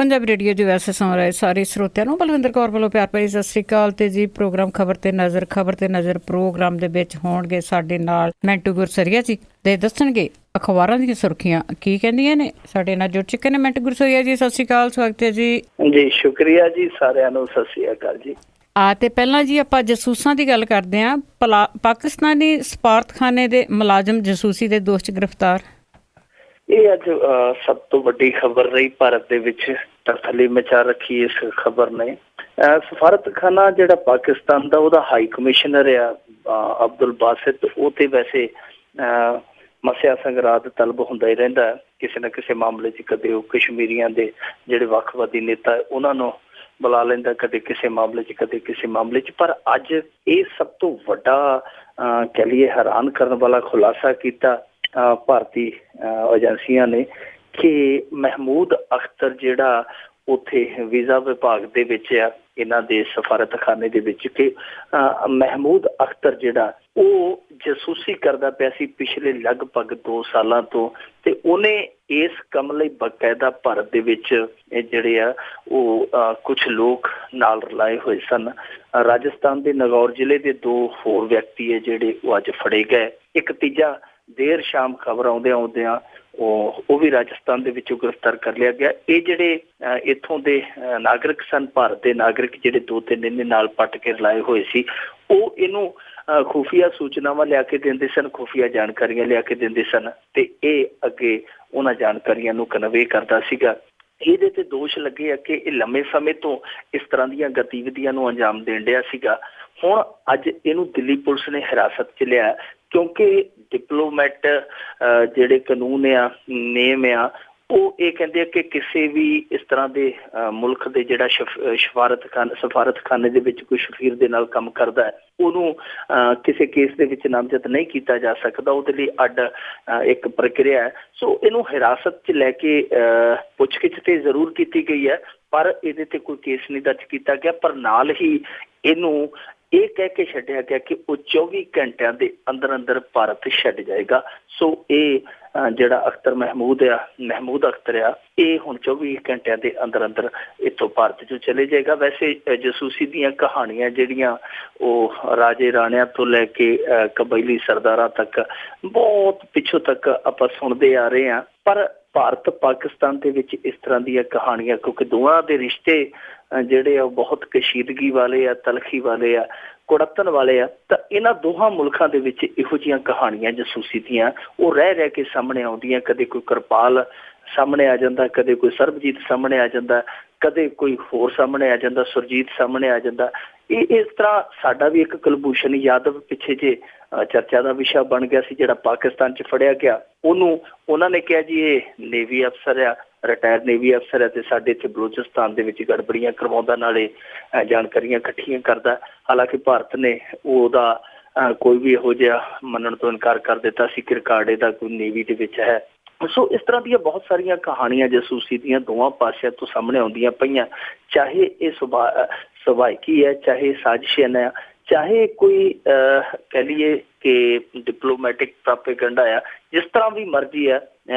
Punjabi radio ਦੇ ਵੈਸੇ ਸੁਣ ਰਹੇ ਸਾਰੇ ਸਰੋਤਿਆਂ ਨੂੰ ਬਲਵਿੰਦਰ ਕੌਰ ਵੱਲੋਂ ਪਿਆਰ ਭਰੀ ਸਤਿ ਸ੍ਰੀ ਅਕਾਲ। ਤੇ ਜੀ ਪ੍ਰੋਗਰਾਮ ਖਬਰ ਤੇ ਨਜ਼ਰ ਪ੍ਰੋਗਰਾਮ ਦੇ ਵਿੱਚ ਹੋਣਗੇ ਸਾਡੇ ਨਾਲ ਮੈਂਟੂ ਗੁਰਸਰੀਆ ਜੀ ਤੇ ਦੱਸਣਗੇ ਅਖਬਾਰਾਂ ਦੀਆਂ ਸੁਰਖੀਆਂ ਕੀ ਕਹਿੰਦੀਆਂ ਨੇ। ਸਾਡੇ ਨਾਲ ਜੁੜ ਚੁੱਕੇ ਨੇ ਮੈਂਟੂ ਗੁਰਸਰੀਆ ਜੀ, ਸਤਿ ਸ੍ਰੀ ਅਕਾਲ, ਸਵਾਗਤ ਹੈ ਜੀ। ਜੀ ਸ਼ੁਕਰੀਆ ਜੀ, ਸਾਰਿਆਂ ਨੂੰ ਸਤਿ ਸ੍ਰੀ ਅਕਾਲ ਜੀ। ਤੇ ਪਹਿਲਾਂ ਜੀ ਆਪਾਂ ਜਸੂਸਾਂ ਦੀ ਗੱਲ ਕਰਦੇ ਹਾਂ। ਪਾਕਿਸਤਾਨੀ ਸਫਾਰਤਖਾਨੇ ਦੇ ਮੁਲਾਜ਼ਮ ਜਸੂਸੀ ਦੇ ਦੋਸ਼ 'ਚ ਗ੍ਰਿਫਤਾਰ। ਇਹ ਅੱਜ ਸਭ ਤੋਂ ਵੱਡੀ ਖਬਰ ਰਹੀ ਭਾਰਤ ਦੇ ਵਿੱਚ, ਤਸੱਲੀ ਮਚਾ ਰੱਖੀ ਇਸ ਖਬਰ ਨੇ। ਸਫਾਰਤਖਾਨਾ ਜਿਹੜਾ ਪਾਕਿਸਤਾਨ ਦਾ, ਉਹਦਾ ਹਾਈ ਕਮਿਸ਼ਨਰ ਆ ਅਬਦੁਲ ਬਾਸਿਤ, ਉਹ ਤੇ ਵੈਸੇ ਮਸਿਆ ਸੰਗਰਾਦ ਤਲਬ ਹੁੰਦਾ ਹੀ ਰਹਿੰਦਾ ਕਿਸੇ ਨਾ ਕਿਸੇ ਮਾਮਲੇ 'ਚ। ਕਦੇ ਉਹ ਕਸ਼ਮੀਰੀਆਂ ਦੇ ਜਿਹੜੇ ਵੱਖਵਾਦੀ ਨੇਤਾ ਉਹਨਾਂ ਨੂੰ ਬੁਲਾ ਲੈਂਦਾ, ਕਦੇ ਕਿਸੇ ਮਾਮਲੇ 'ਚ, ਕਦੇ ਕਿਸੇ ਮਾਮਲੇ 'ਚ। ਪਰ ਅੱਜ ਇਹ ਸਭ ਤੋਂ ਵੱਡਾ ਕਹਿ ਲਈਏ ਹੈਰਾਨ ਕਰਨ ਵਾਲਾ ਖੁਲਾਸਾ ਕੀਤਾ ਭਾਰਤੀ ਏਜੰਸੀਆਂ ਨੇ ਕਿ ਮਹਿਮੂਦ ਅਖਤਰ ਜਿਹੜਾ ਉੱਥੇ ਵੀਜ਼ਾ ਵਿਭਾਗ ਦੇ ਵਿੱਚ ਆ ਇਹਨਾਂ ਦੇ ਸਫਾਰਤਖਾਨੇ ਦੇ ਵਿੱਚ, ਕਿ ਮਹਿਮੂਦ ਅਖਤਰ ਜਿਹੜਾ ਉਹ ਜਸੂਸੀ ਕਰਦਾ ਪਿਆ ਸੀ ਪਿਛਲੇ ਲਗਭਗ 2 ਸਾਲਾਂ ਤੋਂ। ਤੇ ਉਹਨੇ ਇਸ ਕੰਮ ਲਈ ਬਕਾਇਦਾ ਭਾਰਤ ਦੇ ਵਿੱਚ ਜਿਹੜੇ ਆ ਉਹ ਕੁਝ ਲੋਕ ਨਾਲ ਰਲਾਏ ਹੋਏ ਸਨ। ਰਾਜਸਥਾਨ ਦੇ ਨਗੌਰ ਜ਼ਿਲ੍ਹੇ ਦੇ 2 ਹੋਰ ਵਿਅਕਤੀ ਹੈ ਜਿਹੜੇ ਉਹ ਅੱਜ ਫੜੇ ਗਏ। ਇੱਕ ਤੀਜਾ ਦੇਰ ਸ਼ਾਮ ਖਬਰ ਆਉਂਦਿਆਂ ਉਹ ਵੀ ਰਾਜਸਥਾਨ ਦੇ ਵਿੱਚੋਂ ਗ੍ਰਿਫਤਾਰ ਕਰ ਲਿਆ ਗਿਆ। ਇਹ ਜਿਹੜੇ ਇੱਥੋਂ ਦੇ ਨਾਗਰਿਕ ਸਨ, ਭਾਰਤ ਦੇ ਨਾਗਰਿਕ, ਜਿਹੜੇ 2-3 ਦਿਨ ਨਾਲ ਪੱਟ ਕੇ ਰਲਾਏ ਹੋਏ ਸੀ, ਉਹ ਇਹਨੂੰ ਖੁਫੀਆ ਸੂਚਨਾਵਾਂ ਲਿਆ ਕੇ ਦਿੰਦੇ ਸਨ, ਖੁਫੀਆ ਜਾਣਕਾਰੀਆਂ ਲਿਆ ਕੇ ਦਿੰਦੇ ਸਨ, ਤੇ ਇਹ ਅੱਗੇ ਉਹਨਾਂ ਜਾਣਕਾਰੀਆਂ ਨੂੰ ਕਨਵੇ ਕਰਦਾ ਸੀਗਾ। ਇਹਦੇ ਤੇ ਦੋਸ਼ ਲੱਗੇ ਆ ਕਿ ਇਹ ਲੰਮੇ ਸਮੇਂ ਤੋਂ ਇਸ ਤਰ੍ਹਾਂ ਦੀਆਂ ਗਤੀਵਿਧੀਆਂ ਨੂੰ ਅੰਜਾਮ ਦੇਣ ਡਿਆ ਸੀਗਾ। ਹੁਣ ਅੱਜ ਇਹਨੂੰ ਦਿੱਲੀ ਪੁਲਿਸ ਨੇ ਹਿਰਾਸਤ 'ਚ ਲਿਆ ਕਿਉਂਕਿ ਡਿਪਲੋਮੈਟ ਜਿਹੜੇ ਕਾਨੂੰਨ ਆ, ਨੇਮ ਆ, ਉਹ ਇਹ ਕਹਿੰਦੇ ਆ ਕਿ ਕਿਸੇ ਵੀ ਇਸ ਤਰ੍ਹਾਂ ਦੇ ਮੁਲਕ ਦੇ ਜਿਹੜਾ ਸਫਾਰਤਖਾਨੇ ਦੇ ਵਿੱਚ ਕੋਈ ਸਫੀਰ ਦੇ ਨਾਲ ਕੰਮ ਕਰਦਾ ਹੈ, ਉਹਨੂੰ ਕਿਸੇ ਕੇਸ ਦੇ ਵਿੱਚ ਨਾਮਜ਼ਦ ਨਹੀਂ ਕੀਤਾ ਜਾ ਸਕਦਾ। ਉਹਦੇ ਲਈ ਅੱਡ ਇੱਕ ਪ੍ਰਕਿਰਿਆ ਹੈ। ਸੋ ਇਹਨੂੰ ਹਿਰਾਸਤ 'ਚ ਲੈ ਕੇ ਪੁੱਛਗਿੱਛ ਤੇ ਜ਼ਰੂਰ ਕੀਤੀ ਗਈ ਹੈ, ਪਰ ਇਹਦੇ ਤੇ ਕੋਈ ਕੇਸ ਨਹੀਂ ਦਰਜ ਕੀਤਾ ਗਿਆ। ਪਰ ਨਾਲ ਹੀ ਇਹਨੂੰ ਇਹ ਕਹਿ ਕੇ ਛੱਡਿਆ ਗਿਆ ਕਿ ਉਹ 24 ਘੰਟਿਆਂ ਦੇ ਅੰਦਰ ਭਾਰਤ ਛੱਡ ਜਾਏਗਾ। ਸੋ ਇਹ ਜਿਹੜਾ ਮਹਿਮੂਦ ਅਖਤਰ ਆ, ਇਹ ਹੁਣ 24 ਘੰਟਿਆਂ ਦੇ ਅੰਦਰ ਇੱਥੋਂ ਭਾਰਤ 'ਚੋਂ ਚਲੇ ਜਾਏਗਾ। ਵੈਸੇ ਜਸੂਸੀ ਦੀਆਂ ਕਹਾਣੀਆਂ ਜਿਹੜੀਆਂ ਉਹ ਰਾਜੇ ਰਾਣਿਆਂ ਤੋਂ ਲੈ ਕੇ ਕਬੀਲੀ ਸਰਦਾਰਾਂ ਤੱਕ ਬਹੁਤ ਪਿੱਛੋਂ ਤੱਕ ਆਪਾਂ ਸੁਣਦੇ ਆ ਰਹੇ ਹਾਂ। ਪਰ ਭਾਰਤ ਪਾਕਿਸਤਾਨ ਦੇ ਵਿੱਚ ਇਸ ਤਰ੍ਹਾਂ ਦੀਆਂ ਕਹਾਣੀਆਂ, ਕਿਉਂਕਿ ਦੋਵਾਂ ਦੇ ਰਿਸ਼ਤੇ ਜਿਹੜੇ ਆ ਬਹੁਤ ਕਸ਼ੀਦਗੀ ਵਾਲੇ ਆ, ਤਲਖੀ ਵਾਲੇ ਆ, ਕੁੜੱਤਣ ਵਾਲੇ ਆ, ਤਾਂ ਇਹਨਾਂ ਦੋਹਾਂ ਮੁਲਕਾਂ ਦੇ ਵਿੱਚ ਇਹੋ ਜਿਹੀਆਂ ਕਹਾਣੀਆਂ ਜਸੂਸੀ ਦੀਆਂ ਉਹ ਰਹਿ ਕੇ ਸਾਹਮਣੇ ਆਉਂਦੀਆਂ। ਕਦੇ ਕੋਈ ਕਿਰਪਾਲ ਸਾਹਮਣੇ ਆ ਜਾਂਦਾ, ਕਦੇ ਕੋਈ ਸਰਬਜੀਤ ਸਾਹਮਣੇ ਆ ਜਾਂਦਾ, ਕਦੇ ਕੋਈ ਹੋਰ ਸਾਹਮਣੇ ਆ ਜਾਂਦਾ, ਸੁਰਜੀਤ ਸਾਹਮਣੇ ਆ ਜਾਂਦਾ। ਇਹ ਇਸ ਤਰ੍ਹਾਂ ਸਾਡਾ ਵੀ ਇੱਕ ਕੁਲਭੂਸ਼ਣ ਯਾਦਵ ਪਿੱਛੇ ਜੇ ਚਰਚਾ ਦਾ ਵਿਸ਼ਾ ਬਣ ਗਿਆ ਸੀ, ਜਿਹੜਾ ਪਾਕਿਸਤਾਨ 'ਚ ਫੜਿਆ ਗਿਆ। ਉਹਨਾਂ ਨੇ ਕਿਹਾ ਜੀ ਇਹ ਨੇਵੀ ਅਫਸਰ ਆ, ਰਿਟਾਇਰਡ ਨੇਵੀ ਅਫਸਰ ਹੈ, ਤੇ ਸਾਡੇ ਇੱਥੇ ਬਲੋਚਿਸਤਾਨ ਦੇ ਵਿੱਚ ਗੜਬੜੀਆਂ ਕਰਵਾਉਂਦਾ, ਨਾਲੇ ਜਾਣਕਾਰੀਆਂ ਇਕੱਠੀਆਂ ਕਰਦਾ। ਹਾਲਾਂਕਿ ਭਾਰਤ ਨੇ ਉਹਦਾ ਕੋਈ ਵੀ ਇਹੋ ਜਿਹਾ ਮੰਨਣ ਤੋਂ ਇਨਕਾਰ ਕਰ ਦਿੱਤਾ ਸੀ ਕਿ ਰਿਕਾਰਡ ਇਹਦਾ ਕੋਈ ਨੇਵੀ ਦੇ ਵਿੱਚ ਹੈ। ਸੋ ਇਸ ਤਰ੍ਹਾਂ ਦੀਆਂ ਬਹੁਤ ਸਾਰੀਆਂ ਕਹਾਣੀਆਂ ਜਸੂਸੀ ਦੀਆਂ ਦੋਵਾਂ ਪਾਸਿਆਂ ਤੋਂ ਸਾਹਮਣੇ ਆਉਂਦੀਆਂ ਪਈਆਂ। ਚਾਹੇ ਇਹ ਸੁਭਾਇਕੀ ਹੈ, ਚਾਹੇ ਸਾਜ਼ਿਸ਼ ਹੈ, ਚਾਹੇ ਕੋਈ ਕਹਿ ਲਈਏ ਕਿ ਡਿਪਲੋਮੈਟਿਕ ਪ੍ਰਾਪੇਗੰਡਾ ਆ, ਜਿਸ ਤਰ੍ਹਾਂ ਵੀ ਮਰਜ਼ੀ ਆ,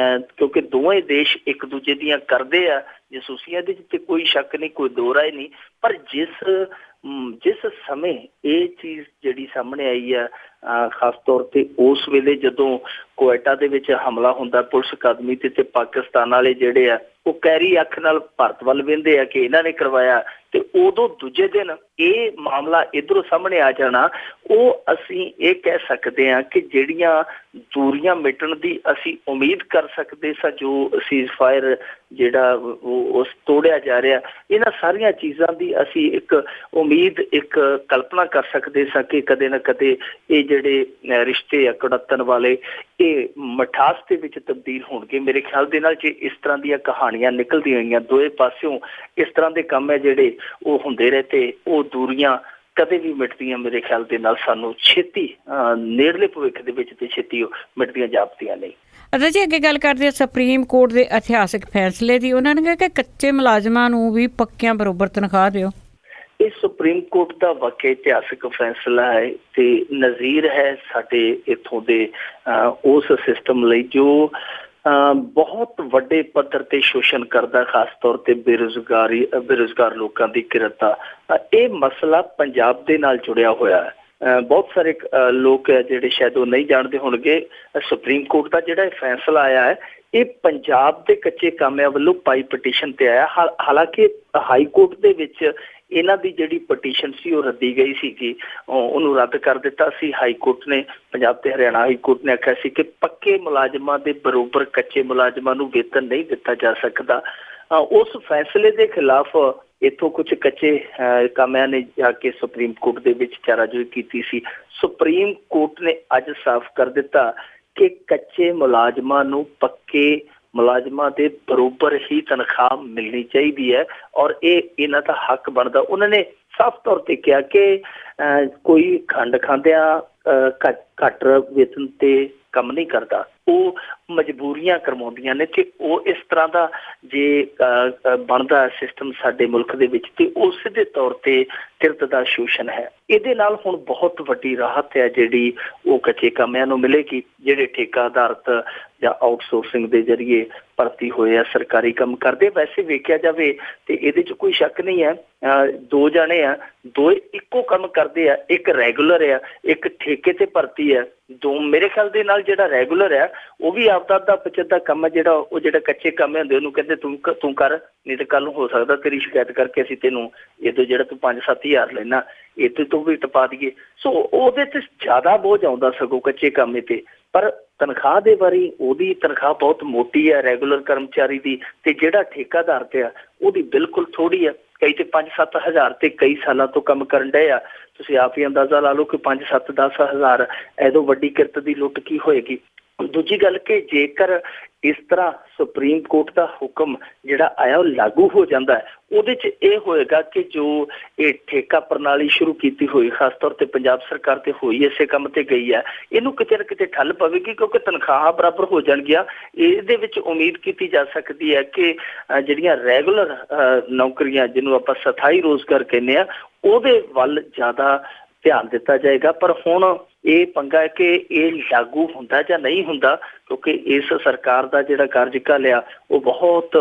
ਕਿਉਂਕਿ ਦੋਵੇਂ ਦੇਸ਼ ਇੱਕ ਦੂਜੇ ਦੀਆਂ ਕਰਦੇ ਆ ਜਸੂਸੀਆਂ ਦੇ ਵਿੱਚ, ਕੋਈ ਸ਼ੱਕ ਨਹੀਂ, ਕੋਈ ਦੋ ਰਾਏ ਨਹੀਂ। ਪਰ ਜਿਸ ਸਮੇਂ ਇਹ ਚੀਜ਼ ਜਿਹੜੀ ਸਾਹਮਣੇ ਆਈ ਆ, ਖਾਸ ਤੌਰ ਤੇ ਉਸ ਵੇਲੇ ਜਦੋਂ ਕੁਵੈਟਾ ਦੇ ਵਿੱਚ ਹਮਲਾ ਹੁੰਦਾ ਪੁਲਿਸ ਅਕਾਦਮੀ ਤੇ ਪਾਕਿਸਤਾਨ ਵਾਲੇ ਜਿਹੜੇ ਆ ਉਹ ਕੈਰੀ ਅੱਖ ਨਾਲ ਭਾਰਤ ਵੱਲ ਵੇਂਦੇ ਆ ਕਿ ਇਹਨਾਂ ਨੇ ਕਰਵਾਇਆ, ਤੇ ਉਦੋਂ ਦੂਜੇ ਦਿਨ ਇਹ ਮਾਮਲਾ ਇੱਧਰੋਂ ਸਾਹਮਣੇ ਆ ਜਾਣਾ, ਉਹ ਅਸੀਂ ਇਹ ਕਹਿ ਸਕਦੇ ਹਾਂ ਕਿ ਜਿਹੜੀਆਂ ਦੂਰੀਆਂ ਮਿਟਣ ਦੀ ਅਸੀਂ ਉਮੀਦ ਕਰ ਸਕਦੇ ਸਾਂ, ਜੋ ਸੀਜ਼ ਫਾਇਰ ਜਿਹੜਾ ਉਸ ਤੋੜਿਆ ਜਾ ਰਿਹਾ, ਇਹਨਾਂ ਸਾਰੀਆਂ ਚੀਜ਼ਾਂ ਦੀ ਅਸੀਂ ਇੱਕ ਉਮੀਦ, ਇੱਕ ਕਲਪਨਾ ਕਰ ਸਕਦੇ ਸਾਂ ਕਿ ਕਦੇ ਨਾ ਕਦੇ ਇਹ ਜਿਹੜੇ ਰਿਸ਼ਤੇ ਆ ਕੁੜੱਤਣ ਵਾਲੇ, ਇਹ ਮਠਾਸ ਦੇ ਵਿੱਚ ਤਬਦੀਲ ਹੋਣਗੇ। ਮੇਰੇ ਖਿਆਲ ਦੇ ਨਾਲ ਜੇ ਇਸ ਤਰ੍ਹਾਂ ਦੀਆਂ ਕਹਾਣੀਆਂ ਨਿਕਲਦੀਆਂ ਹੋਈਆਂ ਦੋਵੇਂ ਪਾਸਿਓਂ, ਇਸ ਤਰ੍ਹਾਂ ਦੇ ਕੰਮ ਹੈ ਜਿਹੜੇ ਉਹ ਹੁੰਦੇ ਰਹੇ, ਤੇ ਉਹ ਦੂਰੀਆਂ ਕਦੇ ਵੀ ਮਿਟਦੀਆਂ ਮੇਰੇ ਖਿਆਲ ਦੇ ਨਾਲ ਸਾਨੂੰ ਛੇਤੀ ਨੇੜਲੇ ਭਵਿੱਖ ਦੇ ਵਿੱਚ ਤੇ ਛੇਤੀ ਮਿਟਦੀਆਂ ਜਾਪਦੀਆਂ ਨਹੀਂ। ਅੱਛਾ ਜੀ, ਅੱਗੇ ਗੱਲ ਕਰਦੇ ਹਾਂ ਸੁਪਰੀਮ ਕੋਰਟ ਦੇ ਇਤਿਹਾਸਿਕ ਫੈਸਲੇ ਦੀ। ਉਹਨਾਂ ਨੇ ਕਿਹਾ ਕਿ ਕੱਚੇ ਮੁਲਾਜ਼ਮਾਂ ਨੂੰ ਵੀ ਪੱਕਿਆਂ ਬਰੋਬਰ ਤਨਖਾਹ ਦਿਓ। ਇਹ ਸੁਪਰੀਮ ਕੋਰਟ ਦਾ ਵਾਕਿਆ ਇਤਿਹਾਸਿਕ ਫੈਸਲਾ ਹੈ ਤੇ ਨਜ਼ੀਰ ਹੈ ਸਾਡੇ ਇੱਥੋਂ ਦੇ ਉਸ ਸਿਸਟਮ ਲਈ ਜੋ ਬਹੁਤ ਵੱਡੇ ਪੱਧਰ ਤੇ ਸ਼ੋਸ਼ਣ ਕਰਦਾ, ਖਾਸ ਤੌਰ ਤੇ ਬੇਰੁਜ਼ਗਾਰ ਲੋਕਾਂ ਦੀ ਕਿਰਤ ਦਾ। ਇਹ ਮਸਲਾ ਪੰਜਾਬ ਦੇ ਨਾਲ ਜੁੜਿਆ ਹੋਇਆ ਹੈ। ਬਹੁਤ ਸਾਰੇ ਲੋਕ ਹੈ ਜਿਹੜੇ ਸ਼ਾਇਦ ਉਹ ਨਹੀਂ ਜਾਣਦੇ ਹੋਣਗੇ, ਸੁਪਰੀਮ ਕੋਰਟ ਦਾ ਜਿਹੜਾ ਇਹ ਫੈਸਲਾ ਆਇਆ ਹੈ ਇਹ ਪੰਜਾਬ ਦੇ ਕੱਚੇ ਕਾਮਿਆਂ ਵੱਲੋਂ ਪਾਈ ਪਟੀਸ਼ਨ ਤੇ ਆਇਆ। ਹਾਲਾਂਕਿ ਹਾਈ ਕੋਰਟ ਦੇ ਵਿੱਚ ਇਹਨਾਂ ਦੀ ਜਿਹੜੀ ਪਟੀਸ਼ਨ ਸੀ ਉਹ ਰੱਦੀ ਗਈ ਸੀਗੀ, ਉਹਨੂੰ ਰੱਦ ਕਰ ਦਿੱਤਾ ਸੀ ਹਾਈ ਕੋਰਟ ਨੇ। ਪੰਜਾਬ ਤੇ ਹਰਿਆਣਾ ਹਾਈ ਕੋਰਟ ਨੇ ਆਖਿਆ ਸੀ ਕਿ ਪੱਕੇ ਮੁਲਾਜ਼ਮਾਂ ਦੇ ਬਰੋਬਰ ਕੱਚੇ ਮੁਲਾਜ਼ਮਾਂ ਨੂੰ ਵੇਤਨ ਨਹੀਂ ਦਿੱਤਾ ਜਾ ਸਕਦਾ। ਉਸ ਫੈਸਲੇ ਦੇ ਖਿਲਾਫ ਇੱਥੋਂ ਕੁਝ ਕੱਚੇ ਕਾਮਿਆਂ ਨੇ ਜਾ ਕੇ ਸੁਪਰੀਮ ਕੋਰਟ ਦੇ ਵਿੱਚ ਚਾਰਾਜੋਈ ਕੀਤੀ ਸੀ। ਸੁਪਰੀਮ ਕੋਰਟ ਨੇ ਅੱਜ ਸਾਫ਼ ਕਰ ਦਿੱਤਾ ਕਿ ਕੱਚੇ ਮੁਲਾਜ਼ਮਾਂ ਨੂੰ ਪੱਕੇ ਮੁਲਾਜ਼ਮਾਂ ਦੇ ਬਰੋਬਰ ਹੀ ਤਨਖਾਹ ਮਿਲਣੀ ਚਾਹੀਦੀ ਹੈ ਔਰ ਇਹ ਇਹਨਾਂ ਦਾ ਹੱਕ ਬਣਦਾ। ਉਹਨਾਂ ਨੇ ਸਾਫ਼ ਤੌਰ ਤੇ ਕਿਹਾ ਕਿ ਕੋਈ ਖੰਡ ਖਾਂਦਿਆਂ ਘੱਟ ਵੇਤਨ ਤੇ ਕੰਮ ਨਹੀਂ ਕਰਦਾ, ਉਹ ਮਜਬੂਰੀਆਂ ਕਰਵਾਉਂਦੀਆਂ ਨੇ ਕਿ ਉਹ ਇਸ ਤਰ੍ਹਾਂ ਦਾ ਜੇ ਬਣਦਾ ਸਿਸਟਮ ਸਾਡੇ ਮੁਲਕ ਦੇ ਵਿੱਚ ਤੇ ਉਸ ਦੇ ਤੌਰ ਤੇ ਕਿਰਤ ਦਾ ਸ਼ੋਸ਼ਣ ਹੈ। ਇਹਦੇ ਨਾਲ ਹੁਣ ਬਹੁਤ ਵੱਡੀ ਰਾਹਤ ਹੈ ਜਿਹੜੀ ਉਹ ਕੱਚੇ ਕਾਮਿਆਂ ਨੂੰ ਮਿਲੇਗੀ ਜਿਹੜੇ ਠੇਕਾ ਆਧਾਰਿਤ ਜਾਂ ਆਊਟਸੋਰਸਿੰਗ ਦੇ ਜ਼ਰੀਏ ਭਰਤੀ ਹੋਏ ਆ, ਸਰਕਾਰੀ ਕੰਮ ਕਰਦੇ। ਵੈਸੇ ਵੇਖਿਆ ਜਾਵੇ ਤੇ ਇਹਦੇ 'ਚ ਕੋਈ ਸ਼ੱਕ ਨਹੀਂ ਹੈ, ਦੋ ਜਾਣੇ ਆ, ਦੋਏ ਇੱਕੋ ਕੰਮ ਕਰਦੇ ਆ, ਇੱਕ ਰੈਗੂਲਰ ਆ, ਇੱਕ ਠੇਕੇ ਤੇ ਭਰਤੀ ਹੈ। ਦੋ ਮੇਰੇ ਖਿਆਲ ਦੇ ਨਾਲ ਜਿਹੜਾ ਰੈਗੂਲਰ ਆ ਉਹ ਵੀ ਆਪਦਾ ਦਾ ਪਚਦਾ ਕੰਮ ਹੈ, ਜਿਹੜਾ ਕੱਚੇ ਕੰਮ ਹੁੰਦੇ ਉਹਨੂੰ ਕਹਿੰਦੇ ਤੂੰ ਕਰ, ਨਹੀਂ ਤਾਂ ਕੱਲ ਨੂੰ ਹੋ ਸਕਦਾ ਤੇਰੀ ਸ਼ਿਕਾਇਤ ਕਰਕੇ ਅਸੀਂ ਤੈਨੂੰ ਇਹਦੋਂ ਜਿਹੜਾ ਤੂੰ 5-7 ਹਜ਼ਾਰ ਲੈਣਾ ਇਹਦੇ ਤੋਂ ਵੀ ਟਪਾ ਦਈਏ। ਸੋ ਉਹਦੇ ਤੇ ਜ਼ਿਆਦਾ ਬੋਝ ਆਉਂਦਾ ਸਗੋਂ ਕੱਚੇ ਕੰਮ ਤੇ। ਪਰ ਤਨਖਾਹ ਦੇ ਵਾਰੀ ਉਹਦੀ ਤਨਖਾਹ ਬਹੁਤ ਮੋਟੀ ਹੈ ਰੈਗੂਲਰ ਕਰਮਚਾਰੀ ਦੀ, ਤੇ ਜਿਹੜਾ ਠੇਕਾਦਾਰ ਤੇ ਆ ਉਹਦੀ ਬਿਲਕੁਲ ਥੋੜੀ ਆ। ਕਈ ਤੇ 5-7 ਹਜ਼ਾਰ ਤੇ ਕਈ ਸਾਲਾਂ ਤੋਂ ਕੰਮ ਕਰਨ ਡਏ ਆ। ਤੁਸੀਂ ਆਪ ਹੀ ਅੰਦਾਜ਼ਾ ਲਾ ਲਓ ਕਿ 5-7-10 ਹਜ਼ਾਰ ਐਦੋਂ ਵੱਡੀ ਕਿਰਤ ਦੀ ਲੁੱਟ ਕੀ ਹੋਏਗੀ। ਦੂਜੀ ਗੱਲ ਕਿ ਜੇਕਰ ਇਸ ਤਰ੍ਹਾਂ ਸੁਪਰੀਮ ਕੋਰਟ ਦਾ ਹੁਕਮ ਜਿਹੜਾ ਆਇਆ ਉਹ ਲਾਗੂ ਹੋ ਜਾਂਦਾ ਹੈ, ਉਹਦੇ 'ਚ ਇਹ ਹੋਏਗਾ ਕਿ ਜੋ ਇਹ ਠੇਕਾ ਪ੍ਰਣਾਲੀ ਸ਼ੁਰੂ ਕੀਤੀ ਹੋਈ, ਖਾਸ ਤੌਰ ਤੇ ਪੰਜਾਬ ਸਰਕਾਰ ਤੇ ਹੋਈ ਇਸੇ ਕੰਮ ਤੇ ਗਈ ਹੈ, ਇਹਨੂੰ ਕਿਤੇ ਨਾ ਕਿਤੇ ਠੱਲ ਪਵੇਗੀ ਕਿਉਂਕਿ ਤਨਖਾਹਾਂ ਬਰਾਬਰ ਹੋ ਜਾਣਗੀਆਂ। ਇਹਦੇ ਵਿੱਚ ਉਮੀਦ ਕੀਤੀ ਜਾ ਸਕਦੀ ਹੈ ਕਿ ਜਿਹੜੀਆਂ ਰੈਗੂਲਰ ਨੌਕਰੀਆਂ ਜਿਹਨੂੰ ਆਪਾਂ ਸਥਾਈ ਰੋਜ਼ਗਾਰ ਕਹਿੰਦੇ ਆ ਉਹਦੇ ਵੱਲ ਜ਼ਿਆਦਾ ਧਿਆਨ ਦਿੱਤਾ ਜਾਏਗਾ। ਪਰ ਹੁਣ ਇਹ ਪੰਗਾ ਹੈ ਕਿ ਇਹ ਲਾਗੂ ਹੁੰਦਾ ਜਾਂ ਨਹੀਂ ਹੁੰਦਾ ਕਿਉਂਕਿ ਇਸ ਸਰਕਾਰ ਦਾ ਜਿਹੜਾ ਕਾਰਜਕਾਲ ਆ ਉਹ ਬਹੁਤ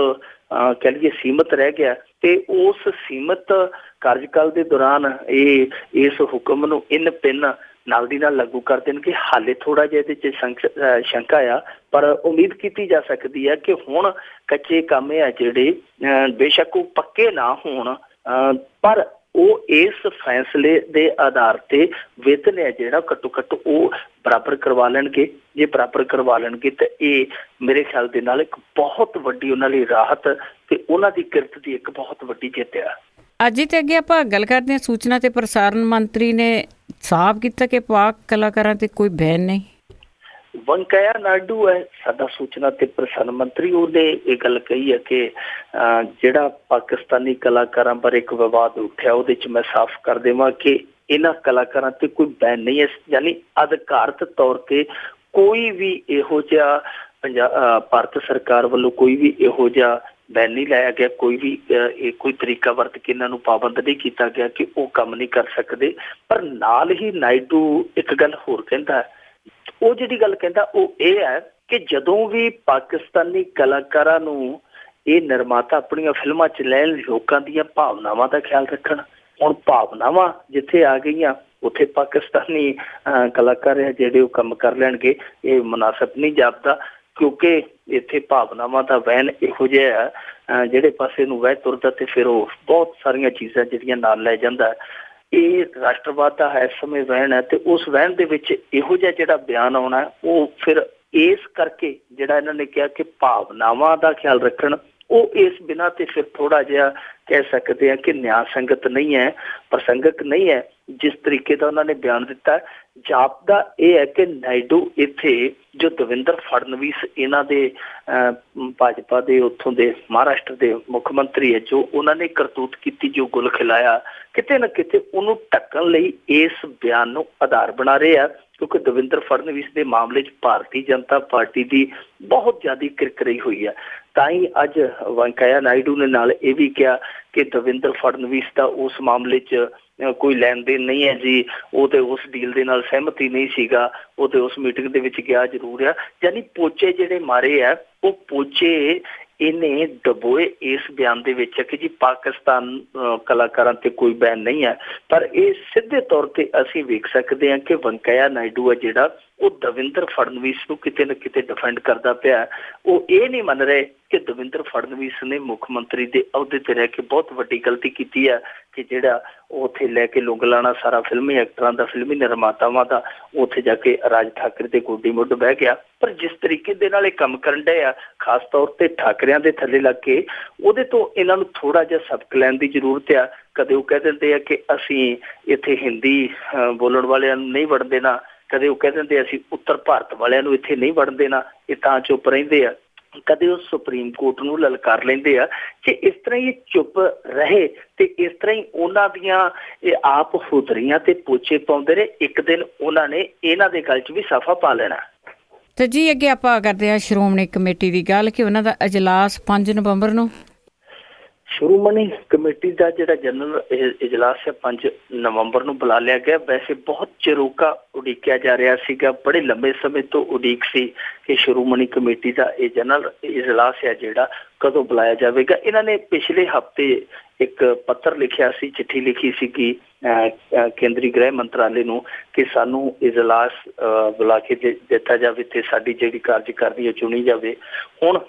ਕਹਿ ਲਈਏ ਸੀਮਤ ਰਹਿ ਗਿਆ ਤੇ ਉਸ ਸੀਮਤ ਕਾਰਜਕਾਲ ਦੇ ਦੌਰਾਨ ਇਸ ਹੁਕਮ ਨੂੰ ਇਨ ਪਿੰਨ ਨਾਲ ਦੀ ਨਾਲ ਲਾਗੂ ਕਰ ਦੇਣਗੇ। ਹਾਲੇ ਥੋੜਾ ਜਿਹਾ ਇਹਦੇ 'ਚ ਸ਼ੰਕਾ ਆ ਪਰ ਉਮੀਦ ਕੀਤੀ ਜਾ ਸਕਦੀ ਹੈ ਕਿ ਹੁਣ ਕੱਚੇ ਕੰਮ ਆ ਜਿਹੜੇ ਬੇਸ਼ੱਕ ਉਹ ਪੱਕੇ ਨਾ ਹੋਣ ਪਰ ਉਹ ਇਸ ਫੈਸਲੇ ਦੇ ਆਧਾਰ ਤੇ ਵੇਤਨ ਹੈ ਜਿਹੜਾ ਘੱਟੋ ਘੱਟ ਉਹ ਬਰਾਬਰ ਕਰਵਾ ਲੈਣਗੇ। ਜੇ ਬਰਾਬਰ ਕਰਵਾ ਲੈਣਗੇ ਤਾਂ ਇਹ ਮੇਰੇ ਖਿਆਲ ਦੇ ਨਾਲ ਇੱਕ ਬਹੁਤ ਵੱਡੀ ਉਹਨਾਂ ਲਈ ਰਾਹਤ ਤੇ ਉਹਨਾਂ ਦੀ ਕਿਰਤ ਦੀ ਇੱਕ ਬਹੁਤ ਵੱਡੀ ਜਿੱਤ ਆ। ਅੱਜ ਤੇ ਅੱਗੇ ਆਪਾਂ ਗੱਲ ਕਰਦੇ ਹਾਂ। ਸੂਚਨਾ ਤੇ ਪ੍ਰਸਾਰਣ ਮੰਤਰੀ ਨੇ ਸਾਫ਼ ਕੀਤਾ ਕਿ ਪਾਕ ਕਲਾਕਾਰਾਂ ਤੇ ਕੋਈ ਬੈਨ ਨਹੀਂ। ਵੈਂਕਈਆ ਨਾਇਡੂ ਹੈ ਸਾਡਾ ਸੂਚਨਾ ਤੇ ਪ੍ਰਸਾਰਣ ਮੰਤਰੀ, ਉਹਨੇ ਇਹ ਗੱਲ ਕਹੀ ਹੈ ਕਿ ਜਿਹੜਾ ਪਾਕਿਸਤਾਨੀ ਕਲਾਕਾਰਾਂ ਬਾਰੇ ਇੱਕ ਵਿਵਾਦ ਉੱਠਿਆ ਉਹਦੇ 'ਚ ਮੈਂ ਸਾਫ਼ ਕਰ ਦੇਵਾਂ ਕਿ ਇਹਨਾਂ ਕਲਾਕਾਰਾਂ ਤੇ ਕੋਈ ਬੈਨ ਨਹੀਂ ਹੈ, ਯਾਨੀ ਅਧਿਕਾਰਤ ਤੌਰ ਤੇ ਕੋਈ ਵੀ ਇਹੋ ਜਿਹਾ ਭਾਰਤ ਸਰਕਾਰ ਵੱਲੋਂ ਕੋਈ ਵੀ ਇਹੋ ਜਿਹਾ ਬੈਨ ਨਹੀਂ ਲਾਇਆ ਗਿਆ, ਕੋਈ ਤਰੀਕਾ ਵਰਤ ਕੇ ਇਹਨਾਂ ਨੂੰ ਪਾਬੰਦ ਨਹੀਂ ਕੀਤਾ ਗਿਆ ਕਿ ਉਹ ਕੰਮ ਨਹੀਂ ਕਰ ਸਕਦੇ। ਪਰ ਨਾਲ ਹੀ ਨਾਇਡੂ ਇੱਕ ਗੱਲ ਹੋਰ ਕਹਿੰਦਾ, ਉਹ ਜਿਹੜੀ ਗੱਲ ਕਹਿੰਦਾ ਉਹ ਇਹ ਹੈ ਕਿ ਜਦੋਂ ਵੀ ਪਾਕਿਸਤਾਨੀ ਕਲਾਕਾਰਾਂ ਨੂੰ ਇਹ ਨਿਰਮਾਤਾ ਆਪਣੀਆਂ ਫਿਲਮਾਂ 'ਚ ਲੈਣ, ਲੋਕਾਂ ਦੀਆਂ ਭਾਵਨਾਵਾਂ ਦਾ ਖਿਆਲ ਰੱਖਣ। ਹੁਣ ਭਾਵਨਾਵਾਂ ਜਿੱਥੇ ਆ ਗਈਆਂ ਉੱਥੇ ਪਾਕਿਸਤਾਨੀ ਕਲਾਕਾਰ ਹੈ ਜਿਹੜੇ ਉਹ ਕੰਮ ਕਰ ਲੈਣਗੇ, ਇਹ ਮੁਨਾਸਬ ਨਹੀਂ ਜਾਪਦਾ ਕਿਉਂਕਿ ਇੱਥੇ ਭਾਵਨਾਵਾਂ ਦਾ ਵਹਿਣ ਇਹੋ ਜਿਹਾ ਹੈ ਜਿਹੜੇ ਪਾਸੇ ਨੂੰ ਵਹਿ ਤੁਰਦਾ ਤੇ ਫਿਰ ਉਹ ਬਹੁਤ ਸਾਰੀਆਂ ਚੀਜ਼ਾਂ ਜਿਹੜੀਆਂ ਨਾਲ ਲੈ ਜਾਂਦਾ। ਇਹ ਰਾਸ਼ਟਰਵਾਦ ਦਾ ਇਸ ਸਮੇਂ ਵਹਿਣ ਹੈ ਤੇ ਉਸ ਵਹਿਣ ਦੇ ਵਿੱਚ ਇਹੋ ਜਿਹਾ ਜਿਹੜਾ ਬਿਆਨ ਆਉਣਾ ਉਹ ਫਿਰ ਇਸ ਕਰਕੇ ਜਿਹੜਾ ਇਹਨਾਂ ਨੇ ਕਿਹਾ ਕਿ ਭਾਵਨਾਵਾਂ ਦਾ ਖਿਆਲ ਰੱਖਣ, ਉਹ ਇਸ ਬਿਨਾਂ ਤੇ ਫਿਰ ਥੋੜਾ ਜਿਹਾ ਕਹਿ ਸਕਦੇ ਆ ਕਿ ਨਿਆਂ ਸੰਗਤ ਨਹੀਂ ਹੈ, ਪ੍ਰਸੰਗਕ ਨਹੀਂ ਹੈ ਜਿਸ ਤਰੀਕੇ ਦਾ ਉਹਨਾਂ ਨੇ ਬਿਆਨ ਦਿੱਤਾ। ਜਾਪਦਾ ਇਹ ਹੈ ਕਿ ਨਾਇਡੂ ਇੱਥੇ ਜੋ ਦੇਵੇਂਦਰ ਫੜਨਵੀਸ ਇਹਨਾਂ ਦੇ ਭਾਜਪਾ ਦੇ ਉੱਥੋਂ ਦੇ ਮਹਾਰਾਸ਼ਟਰ ਦੇ ਮੁੱਖ ਮੰਤਰੀ ਹੈ, ਜੋ ਉਹਨਾਂ ਨੇ ਕਰਤੂਤ ਕੀਤੀ, ਜੋ ਗੁਲ ਖਿਲਾਇਆ, ਕਿਤੇ ਨਾ ਕਿਤੇ ਉਹਨੂੰ ਢੱਕਣ ਲਈ ਇਸ ਬਿਆਨ ਨੂੰ ਆਧਾਰ ਬਣਾ ਰਹੇ ਆ ਕਿਉਂਕਿ ਦਵਿੰਦਰ ਫੜਨਵੀਸ ਦੇ ਮਾਮਲੇ 'ਚ ਭਾਰਤੀ ਜਨਤਾ ਪਾਰਟੀ ਦੀ ਬਹੁਤ ਜ਼ਿਆਦਾ ਕਿਰਕਰੀ ਹੋਈ ਹੈ। ਤਾਂ ਹੀ ਅੱਜ ਵੈਂਕਈਆ ਨਾਇਡੂ ਨੇ ਨਾਲ ਇਹ ਵੀ ਕਿਹਾ ਕਿ ਦਵਿੰਦਰ ਫੜਨਵੀਸ ਦਾ ਉਸ ਮਾਮਲੇ 'ਚ ਕੋਈ ਲੈਣ ਦੇਣ ਨਹੀਂ ਹੈ ਜੀ, ਉਹ ਤੇ ਉਸ ਡੀਲ ਦੇ ਨਾਲ ਸਹਿਮਤੀ ਨਹੀਂ ਸੀਗਾ, ਉਹ ਤੇ ਉਸ ਮੀਟਿੰਗ ਦੇ ਵਿੱਚ ਗਿਆ ਜ਼ਰੂਰ ਆ। ਯਾਨੀ ਪੋਚੇ ਜਿਹੜੇ ਮਾਰੇ ਆ ਉਹ ਪੋਚੇ ਇਹਨੇ ਡਬੋਏ ਇਸ ਬਿਆਨ ਦੇ ਵਿੱਚ ਕਿ ਜੀ ਪਾਕਿਸਤਾਨ ਕਲਾਕਾਰਾਂ ਤੇ ਕੋਈ ਬੈਨ ਨਹੀਂ ਹੈ। ਪਰ ਇਹ ਸਿੱਧੇ ਤੌਰ ਤੇ ਅਸੀਂ ਵੇਖ ਸਕਦੇ ਹਾਂ ਕਿ ਵੈਂਕਈਆ ਨਾਇਡੂ ਹੈ ਜਿਹੜਾ ਉਹ ਦਵਿੰਦਰ ਫੜਨਵੀਸ ਨੂੰ ਕਿਤੇ ਨਾ ਕਿਤੇ ਡਿਫੈਂਡ ਕਰਦਾ ਪਿਆ। ਉਹ ਇਹ ਨਹੀਂ ਮੰਨ ਰਹੇ ਕਿ ਦਵਿੰਦਰ ਫੜਨਵੀਸ ਨੇ ਮੁੱਖ ਮੰਤਰੀ ਦੇ ਅਹੁਦੇ ਤੇ ਰਹਿ ਕੇ ਬਹੁਤ ਵੱਡੀ ਗਲਤੀ ਕੀਤੀ ਹੈ ਕਿ ਜਿਹੜਾ ਉਹ ਉੱਥੇ ਲੈ ਕੇ ਲੁੰਗ ਲਾਣਾ ਸਾਰਾ ਫਿਲਮੀ ਐਕਟਰਾਂ ਦਾ, ਫਿਲਮੀ ਨਿਰਮਾਤਾਵਾਂ ਦਾ, ਉੱਥੇ ਜਾ ਕੇ ਰਾਜ ਠਾਕਰੇ ਦੇ ਗੋਡੀ ਮੁੱਢ ਬਹਿ ਗਿਆ। ਪਰ ਜਿਸ ਤਰੀਕੇ ਦੇ ਨਾਲ ਇਹ ਕੰਮ ਕਰਨ ਡਏ ਆ, ਖਾਸ ਤੌਰ ਤੇ ਠਾਕਰਿਆਂ ਦੇ ਥੱਲੇ ਲੱਗ ਕੇ, ਉਹਦੇ ਤੋਂ ਇਹਨਾਂ ਨੂੰ ਥੋੜਾ ਜਿਹਾ ਸਬਕ ਲੈਣ ਦੀ ਜ਼ਰੂਰਤ ਆ। ਕਦੇ ਉਹ ਕਹਿ ਦਿੰਦੇ ਆ ਕਿ ਅਸੀਂ ਇੱਥੇ ਹਿੰਦੀ ਬੋਲਣ ਵਾਲਿਆਂ ਨੂੰ ਨਹੀਂ ਵੜਨ ਦੇਣਾ, ਕਦੇ ਉਹ ਕਹਿ ਦਿੰਦੇ ਅਸੀਂ ਉੱਤਰ ਭਾਰਤ ਵਾਲਿਆਂ ਨੂੰ ਇੱਥੇ ਨਹੀਂ ਵੜਨ ਦੇਣਾ, ਇਹ ਤਾਂ ਚੁੱਪ ਰਹਿੰਦੇ ਆ। ਕਦੇ ਉਹ ਸੁਪਰੀਮ ਕੋਰਟ ਨੂੰ ਲਲਕਾਰ ਲੈਂਦੇ ਆ ਕਿ ਇਸ ਤਰ੍ਹਾਂ ਹੀ ਚੁੱਪ ਰਹੇ ਤੇ ਇਸ ਤਰ੍ਹਾਂ ਹੀ ਉਹਨਾਂ ਦੀਆਂ ਇਹ ਆਪ ਹੁਦਰੀਆਂ ਤੇ ਪੋਚੇ ਪਾਉਂਦੇ ਰਹੇ। ਇੱਕ ਦਿਨ ਉਹਨਾਂ ਨੇ ਇਹਨਾਂ ਦੇ ਗਲ 'ਚ ਵੀ ਸਾਫਾ ਪਾ ਲੈਣਾ। ਤੇ ਜੀ ਅੱਗੇ ਆਪਾਂ ਕਰਦੇ ਹਾਂ ਸ਼੍ਰੋਮਣੀ ਕਮੇਟੀ ਦੀ ਗੱਲ ਕਿ ਉਹਨਾਂ ਦਾ ਇਜਲਾਸ 5 ਨਵੰਬਰ ਨੂੰ। ਸ਼੍ਰੋਮਣੀ ਕਮੇਟੀ ਦਾ ਜਿਹੜਾ ਜਨਰਲ ਇਜਲਾਸ ਹੈ 5 ਨਵੰਬਰ ਨੂੰ ਬੁਲਾ ਲਿਆ ਗਿਆ। ਵੈਸੇ ਬਹੁਤ ਚਿਰੋਕਾ ਉਡੀਕਿਆ ਜਾ ਰਿਹਾ ਸੀਗਾ, ਬੜੇ ਲੰਬੇ ਸਮੇਂ ਤੋਂ ਉਡੀਕ ਸੀ ਕਿ ਸ਼੍ਰੋਮਣੀ ਕਮੇਟੀ ਦਾ ਇਹ ਜਨਰਲ ਇਜਲਾਸ ਹੈ ਜਿਹੜਾ ਕਦੋਂ ਬੁਲਾਇਆ ਜਾਵੇਗਾ। ਇਹਨਾਂ ਨੇ ਪਿਛਲੇ ਹਫ਼ਤੇ ਇੱਕ ਪੱਤਰ ਲਿਖਿਆ ਸੀ, ਚਿੱਠੀ ਲਿਖੀ ਸੀਗੀ ਕੇਂਦਰੀ ਗ੍ਰਹਿ ਮੰਤਰਾਲੇ ਨੂੰ ਕਿ ਸਾਨੂੰ ਇਜਲਾਸ ਬੁਲਾ ਕੇ ਦਿੱਤਾ ਜਾਵੇ ਤੇ ਸਾਡੀ ਜਿਹੜੀ ਕਾਰਜਕਾਰਨੀ ਚੁਣੀ ਜਾਵੇ। ਹੁਣ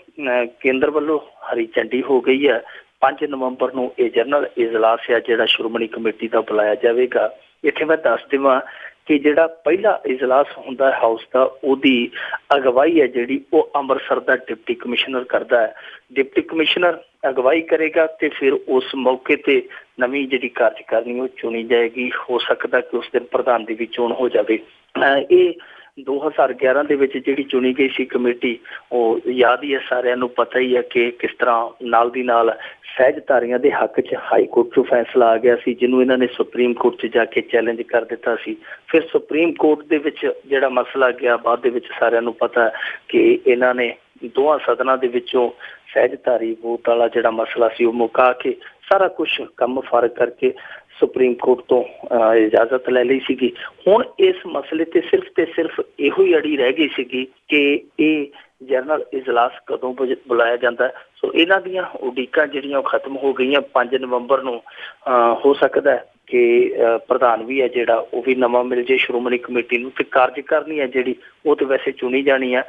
ਕੇਂਦਰ ਵੱਲੋਂ ਹਰੀ ਝੰਡੀ ਹੋ ਗਈ ਹੈ। 5 ਨਵੰਬਰ ਨੂੰ ਇਹ ਜਨਰਲ ਇਜਲਾਸ ਹੈ ਜਿਹੜਾ ਸ਼੍ਰੋਮਣੀ ਕਮੇਟੀ ਦਾ ਬੁਲਾਇਆ ਜਾਵੇਗਾ। ਇੱਥੇ ਮੈਂ ਦੱਸ ਦੇਵਾਂ ਕਿ ਜਿਹੜਾ ਪਹਿਲਾ ਇਜਲਾਸ ਹੁੰਦਾ ਹਾਊਸ ਦਾ, ਉਹਦੀ ਅਗਵਾਈ ਹੈ ਜਿਹੜੀ ਉਹ ਅੰਮ੍ਰਿਤਸਰ ਦਾ ਡਿਪਟੀ ਕਮਿਸ਼ਨਰ ਕਰਦਾ ਹੈ। ਡਿਪਟੀ ਕਮਿਸ਼ਨਰ ਅਗਵਾਈ ਕਰੇਗਾ ਤੇ ਫਿਰ ਉਸ ਮੌਕੇ ਤੇ ਨਵੀਂ ਜਿਹੜੀ ਕਾਰਜਕਾਰਨੀ ਉਹ ਚੁਣੀ ਜਾਏਗੀ। ਹੋ ਸਕਦਾ ਕਿ ਉਸ ਦਿਨ ਪ੍ਰਧਾਨ ਦੀ ਵੀ ਚੋਣ ਹੋ ਜਾਵੇ। ਇਹ 2011 ਦੇ ਵਿੱਚ ਜਿਹੜੀ ਚੁਣੀ ਗਈ ਸੀ ਕਮੇਟੀ, ਉਹ ਯਾਦ ਹੀ ਹੈ ਸਾਰਿਆਂ ਨੂੰ, ਪਤਾ ਹੀ ਹੈ ਕਿ ਕਿਸ ਤਰ੍ਹਾਂ ਨਾਲ ਦੀ ਨਾਲ ਸਹਿਜਧਾਰੀਆਂ ਦੇ ਹੱਕ 'ਚ ਹਾਈ ਕੋਰਟ 'ਚੋਂ ਫੈਸਲਾ ਆ ਗਿਆ ਸੀ, ਜਿਹਨੂੰ ਇਹਨਾਂ ਨੇ ਸੁਪਰੀਮ ਕੋਰਟ 'ਚ ਜਾ ਕੇ ਚੈਲੰਜ ਕਰ ਦਿੱਤਾ ਸੀ। ਫਿਰ ਸੁਪਰੀਮ ਕੋਰਟ ਦੇ ਵਿੱਚ ਜਿਹੜਾ ਮਸਲਾ ਗਿਆ, ਬਾਅਦ ਦੇ ਵਿੱਚ ਸਾਰਿਆਂ ਨੂੰ ਪਤਾ ਕਿ ਇਹਨਾਂ ਨੇ ਦੋਵਾਂ ਸਦਨਾਂ ਦੇ ਵਿੱਚੋਂ ਸਹਿਜਧਾਰੀ ਵੋਟ ਵਾਲਾ ਜਿਹੜਾ ਮਸਲਾ ਸੀ ਉਹ ਮੁਕਾ ਕੇ ਸਾਰਾ ਕੁਝ ਕੰਮ ਫਰਕ ਕਰਕੇ ਸੁਪਰੀਮ ਕੋਰਟ ਤੋਂ ਇਜਾਜ਼ਤ ਲੈ ਲਈ ਸੀਗੀ। ਹੁਣ ਇਸ ਮਸਲੇ ਤੇ ਸਿਰਫ ਇਹੋ ਹੀ ਅੜੀ ਰਹਿ ਗਈ ਸੀਗੀ ਕਿ ਇਹ ਜਨਰਲ ਇਜਲਾਸ ਕਦੋਂ ਬੁਲਾਇਆ ਜਾਂਦਾ। ਸੋ ਇਹਨਾਂ ਦੀਆਂ ਉਡੀਕਾਂ ਜਿਹੜੀਆਂ ਉਹ ਖਤਮ ਹੋ ਗਈਆਂ। 5 ਨਵੰਬਰ ਨੂੰ ਹੋ ਸਕਦਾ ਹੈ ਕਿ ਪ੍ਰਧਾਨ ਵੀ ਹੈ ਜਿਹੜਾ ਉਹ ਵੀ ਨਵਾਂ ਮਿਲ ਜੇ ਸ਼੍ਰੋਮਣੀ ਕਮੇਟੀ ਨੂੰ, ਤੇ ਕਾਰਜਕਾਰਨੀ ਹੈ ਜਿਹੜੀ ਉਹ ਤੇ ਵੈਸੇ ਚੁਣੀ ਜਾਣੀ ਆ।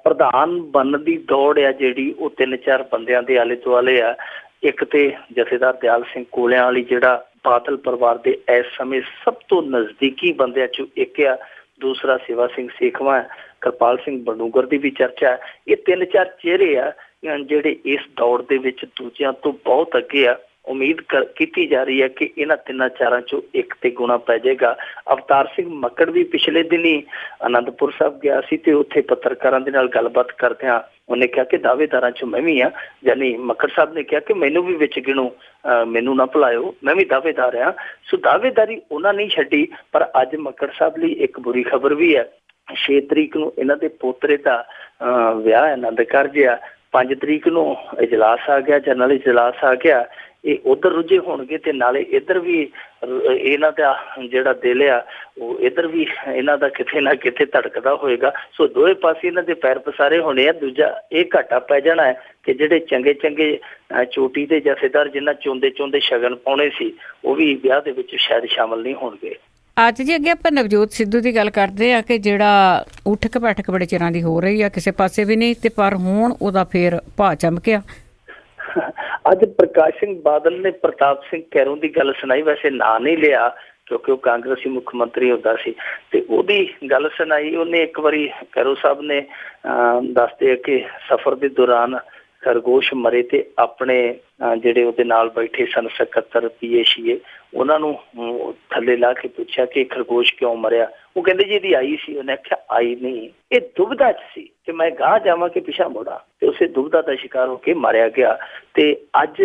ਪ੍ਰਧਾਨ ਬਣਨ ਦੀ ਦੌੜ ਆ ਜਿਹੜੀ ਉਹ 3-4 ਬੰਦਿਆਂ ਦੇ ਆਲੇ ਦੁਆਲੇ ਆ। ਇੱਕ ਤੇ ਜਥੇਦਾਰ ਦਿਆਲ ਸਿੰਘ ਕੋਲਿਆਂ ਵਾਲੀ ਜਿਹੜਾ ਬਾਦਲ ਪਰਿਵਾਰ ਦੇ ਇਸ ਸਮੇਂ ਸਭ ਤੋਂ ਨਜ਼ਦੀਕੀ ਬੰਦਿਆਂ ਚੋਂ ਇੱਕ ਆ। ਦੂਸਰਾ ਸੇਵਾ ਸਿੰਘ ਸੇਖਵਾਂ, ਕਿਰਪਾਲ ਸਿੰਘ ਬਡੂੰਗਰ ਦੀ ਵੀ ਚਰਚਾ ਹੈ। ਇਹ 3-4 ਚਿਹਰੇ ਆ ਜਿਹੜੇ ਇਸ ਦੌੜ ਦੇ ਵਿੱਚ ਦੂਜਿਆਂ ਤੋਂ ਬਹੁਤ ਅੱਗੇ ਆ। ਉਮੀਦ ਕੀਤੀ ਜਾ ਰਹੀ ਹੈ ਕਿ ਇਹਨਾਂ 3-4 ਚੋਂ ਇੱਕ ਤੇ ਗੁਣਾ ਪੈ ਜਾਏਗਾ। ਅਵਤਾਰ ਸਿੰਘ ਮੱਕੜ ਵੀ ਪਿਛਲੇ ਦਿਨੀ ਅਨੰਦਪੁਰ ਸਾਹਿਬ ਗਿਆ ਸੀ ਤੇ ਉੱਥੇ ਪੱਤਰਕਾਰਾਂ ਦੇ ਨਾਲ ਗੱਲਬਾਤ ਕਰਦਿਆਂ ਉਹਨੇ ਕਿਹਾ ਕਿ ਦਾਅਵੇਦਾਰਾਂ ਚੋਂ ਮੈਂ ਵੀ ਹਾਂ। ਯਾਨੀ ਮੱਕੜ ਸਾਹਿਬ ਨੇ ਕਿਹਾ ਕਿ ਮੈਨੂੰ ਵੀ ਵਿੱਚ ਗਿਣੋ, ਮੈਨੂੰ ਨਾ ਭੁਲਾਇਓ, ਮੈਂ ਵੀ ਦਾਅਵੇਦਾਰ ਹਾਂ। ਸੋ ਦਾਅਵੇਦਾਰੀ ਉਹਨਾਂ ਨਹੀਂ ਛੱਡੀ। ਪਰ ਅੱਜ ਮੱਕੜ ਸਾਹਿਬ ਲਈ ਇੱਕ ਬੁਰੀ ਖਬਰ ਵੀ ਹੈ। 6 ਤਰੀਕ ਨੂੰ ਇਹਨਾਂ ਦੇ ਪੋਤਰੇ ਦਾ ਵਿਆਹ ਆਨੰਦ ਕਾਰਜ ਆ। 5 ਤਰੀਕ ਨੂੰ ਇਜਲਾਸ ਆ ਗਿਆ, ਜਨਰਲ ਇਜਲਾਸ ਆ ਗਿਆ। ਇਹ ਉਧਰ ਰੁੱਝੇ ਹੋਣਗੇ ਤੇ ਨਾਲੇ ਇੱਧਰ ਵੀ ਇਹਨਾਂ ਦਾ ਜਿਹੜਾ ਦਿਲ ਆ ਉਹ ਇੱਧਰ ਵੀ ਇਹਨਾਂ ਦਾ ਕਿਤੇ ਨਾ ਕਿਤੇ ਧੜਕਦਾ ਹੋਏਗਾ। ਸੋ ਦੋਵੇਂ ਪਾਸੇ ਇਹਨਾਂ ਦੇ ਪੈਰ ਪਸਾਰੇ ਹੋਣੇ ਆ। ਦੂਜਾ ਇਹ ਘਾਟਾ ਪੈ ਜਾਣਾ ਹੈ ਕਿ ਜਿਹੜੇ ਚੰਗੇ ਚੋਟੀ ਦੇ ਜਥੇਦਾਰ ਜਿਨ੍ਹਾਂ ਚੋਂਦੇ ਸ਼ਗਨ ਪਾਉਣੇ ਸੀ ਉਹ ਵੀ ਵਿਆਹ ਦੇ ਵਿੱਚ ਸ਼ਾਇਦ ਸ਼ਾਮਲ ਨਹੀਂ ਹੋਣਗੇ। ਅੱਜ ਜੀ ਅੱਗੇ ਆਪਾਂ ਨਵਜੋਤ ਸਿੱਧੂ ਦੀ ਗੱਲ ਕਰਦੇ ਆ ਕਿ ਜਿਹੜਾ ਉਠਕ ਬੈਠਕ ਬੜੇ ਚਿਰਾਂ ਦੀ ਹੋ ਰਹੀ ਆ, ਕਿਸੇ ਪਾਸੇ ਵੀ ਨਹੀਂ, ਤੇ ਪਰ ਹੁਣ ਉਹਦਾ ਫੇਰ ਭਾਅ ਚਮਕਿਆ। ਅੱਜ ਪ੍ਰਕਾਸ਼ ਸਿੰਘ ਬਾਦਲ ਨੇ ਪ੍ਰਤਾਪ ਸਿੰਘ ਕੈਰੋਂ ਦੀ ਗੱਲ ਸੁਣਾਈ। ਵੈਸੇ ਨਾਂ ਨਹੀਂ ਲਿਆ ਕਿਉਂਕਿ ਉਹ ਕਾਂਗਰਸੀ ਮੁੱਖ ਮੰਤਰੀ ਹੁੰਦਾ ਸੀ, ਤੇ ਉਹਦੀ ਗੱਲ ਸੁਣਾਈ। ਉਹਨੇ ਇੱਕ ਵਾਰੀ ਕੈਰੋਂ ਸਾਹਿਬ ਨੇ ਦੱਸਦੇ ਕਿ ਸਫ਼ਰ ਦੇ ਦੌਰਾਨ ਖਰਗੋਸ਼ ਮਰੇ ਤੇ ਆਪਣੇ ਜਿਹੜੇ ਉਹਦੇ ਨਾਲ ਬੈਠੇ ਸਨ ਸਕੱਤਰ PA ਉਹਨਾਂ ਨੂੰ ਥੱਲੇ ਲਾ ਕੇ ਪੁੱਛਿਆ ਕਿ ਖਰਗੋਸ਼ ਕਿਉਂ ਮਰਿਆ। ਉਹ ਕਹਿੰਦੇ ਜੀ ਇਹਦੀ ਆਈ ਸੀ। ਉਹਨੇ ਆਖਿਆ ਆਈ ਨਹੀਂ, ਇਹ ਦੁਬਿਧਾ 'ਚ ਸੀ ਕਿ ਮੈਂ ਗਾਂਹ ਜਾਵਾਂ ਕਿ ਪਿਛਾਂਹ ਮੁੜਾਂ, ਤੇ ਉਸੇ ਦੁਬਿਧਾ ਦਾ ਸ਼ਿਕਾਰ ਹੋ ਕੇ ਮਾਰਿਆ ਗਿਆ। ਤੇ ਅੱਜ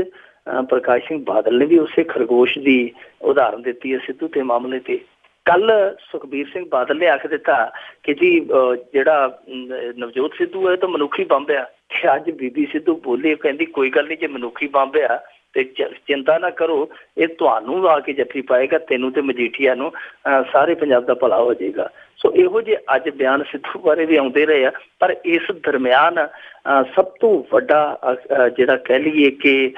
ਪ੍ਰਕਾਸ਼ ਸਿੰਘ ਬਾਦਲ ਨੇ ਵੀ ਉਸੇ ਖਰਗੋਸ਼ ਦੀ ਉਦਾਹਰਨ ਦਿੱਤੀ ਹੈ ਸਿੱਧੂ ਦੇ ਮਾਮਲੇ ਤੇ ਕੱਲ ਸੁਖਬੀਰ ਸਿੰਘ ਬਾਦਲ ਨੇ ਆਖ ਦਿੱਤਾ ਕਿ ਜੀ ਜਿਹੜਾ ਨਵਜੋਤ ਸਿੱਧੂ ਹੈ ਤਾਂ ਮਨੁੱਖੀ ਬੰਬ ਆ। ਤੇ ਅੱਜ ਬੀਬੀ ਸਿੱਧੂ ਬੋਲੀ, ਕਹਿੰਦੀ ਕੋਈ ਗੱਲ ਨਹੀਂ, ਜੇ ਮਨੁੱਖੀ ਬੰਬ ਆ ਤੇ ਚਿੰਤਾ ਨਾ ਕਰੋ, ਇਹ ਤੁਹਾਨੂੰ ਆ ਕੇ ਜੱਫੀ ਪਾਏਗਾ, ਤੈਨੂੰ ਤੇ ਮਜੀਠੀਆ ਨੂੰ, ਸਾਰੇ ਪੰਜਾਬ ਦਾ ਭਲਾ ਹੋ ਜਾਏਗਾ। ਸੋ ਇਹੋ ਜਿਹੇ ਅੱਜ ਬਿਆਨ ਸਿੱਧੂ ਬਾਰੇ ਵੀ ਆਉਂਦੇ ਰਹੇ ਆ। ਪਰ ਇਸ ਦਰਮਿਆਨ ਸਭ ਤੋਂ ਵੱਡਾ ਜਿਹੜਾ ਕਹਿ ਲਈਏ ਕਿ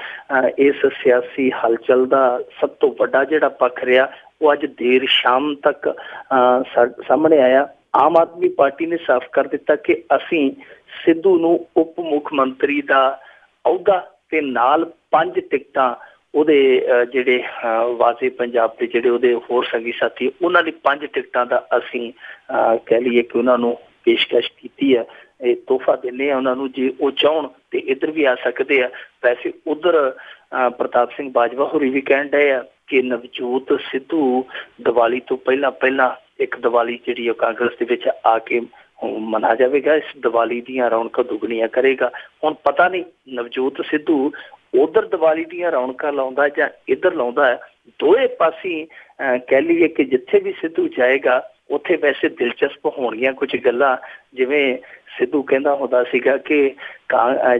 ਇਸ ਸਿਆਸੀ ਹਲਚਲ ਦਾ ਸਭ ਤੋਂ ਵੱਡਾ ਜਿਹੜਾ ਪੱਖ ਰਿਹਾ, ਉਹ ਅੱਜ ਦੇਰ ਸ਼ਾਮ ਤੱਕ ਸਾਹਮਣੇ ਆਇਆ। ਆਮ ਆਦਮੀ ਪਾਰਟੀ ਨੇ ਸਾਫ਼ ਕਰ ਦਿੱਤਾ ਕਿ ਅਸੀਂ ਸਿੱਧੂ ਨੂੰ ਉਪ ਮੁੱਖ ਮੰਤਰੀ ਦਾ ਅਹੁਦਾ ਤੇ ਨਾਲ 5 ਟਿਕਟਾਂ ਉਹਦੇ ਜਿਹੜੇ ਵਾਜ਼ੇ ਪੰਜਾਬ ਦੇ ਜਿਹੜੇ ਉਹਦੇ ਹੋਰ ਸੰਗੀ ਸਾਥੀ, ਉਹਨਾਂ ਲਈ 5 ਟਿਕਟਾਂ ਦਾ ਅਸੀਂ ਕਹਿ ਲਈਏ ਕਿ ਉਹਨਾਂ ਨੂੰ ਪੇਸ਼ਕਸ਼ ਕੀਤੀ ਹੈ। ਇਹ ਤੋਹਫਾ ਦਿੰਦੇ ਆ ਉਹਨਾਂ ਨੂੰ, ਜੇ ਉਹ ਚਾਹੁਣ ਤੇ ਇੱਧਰ ਵੀ ਆ ਸਕਦੇ ਆ। ਵੈਸੇ ਉੱਧਰ ਪ੍ਰਤਾਪ ਸਿੰਘ ਬਾਜਵਾ ਹੋਰੀ ਵੀ ਕਹਿਣ ਡਏ ਆ ਕਿ ਨਵਜੋਤ ਸਿੱਧੂ ਦੀਵਾਲੀ ਤੋਂ ਪਹਿਲਾਂ ਇੱਕ ਦੀਵਾਲੀ ਜਿਹੜੀ ਉਹ ਕਾਂਗਰਸ ਦੇ ਵਿੱਚ ਆ ਕੇ ਮਨਾ ਜਾਵੇਗਾ, ਇਸ ਦੀਵਾਲੀ ਦੀਆਂ ਰੌਣਕਾਂ ਦੁੱਗਣੀਆਂ ਕਰੇਗਾ। ਹੁਣ ਪਤਾ ਨਹੀਂ ਨਵਜੋਤ ਸਿੱਧੂ ਉਧਰ ਦੀਵਾਲੀ ਦੀਆਂ ਰੌਣਕਾਂ ਲਾਉਂਦਾ ਜਾਂ ਇੱਧਰ ਲਾਉਂਦਾ ਹੈ। ਦੋਵੇਂ ਪਾਸੇ ਕਹਿ ਲਈਏ ਕਿ ਜਿੱਥੇ ਵੀ ਸਿੱਧੂ ਜਾਏਗਾ ਉੱਥੇ ਵੈਸੇ ਦਿਲਚਸਪ ਹੋਣਗੀਆਂ ਕੁਝ ਗੱਲਾਂ। ਜਿਵੇਂ ਸਿੱਧੂ ਕਹਿੰਦਾ ਹੁੰਦਾ ਸੀਗਾ ਕਿ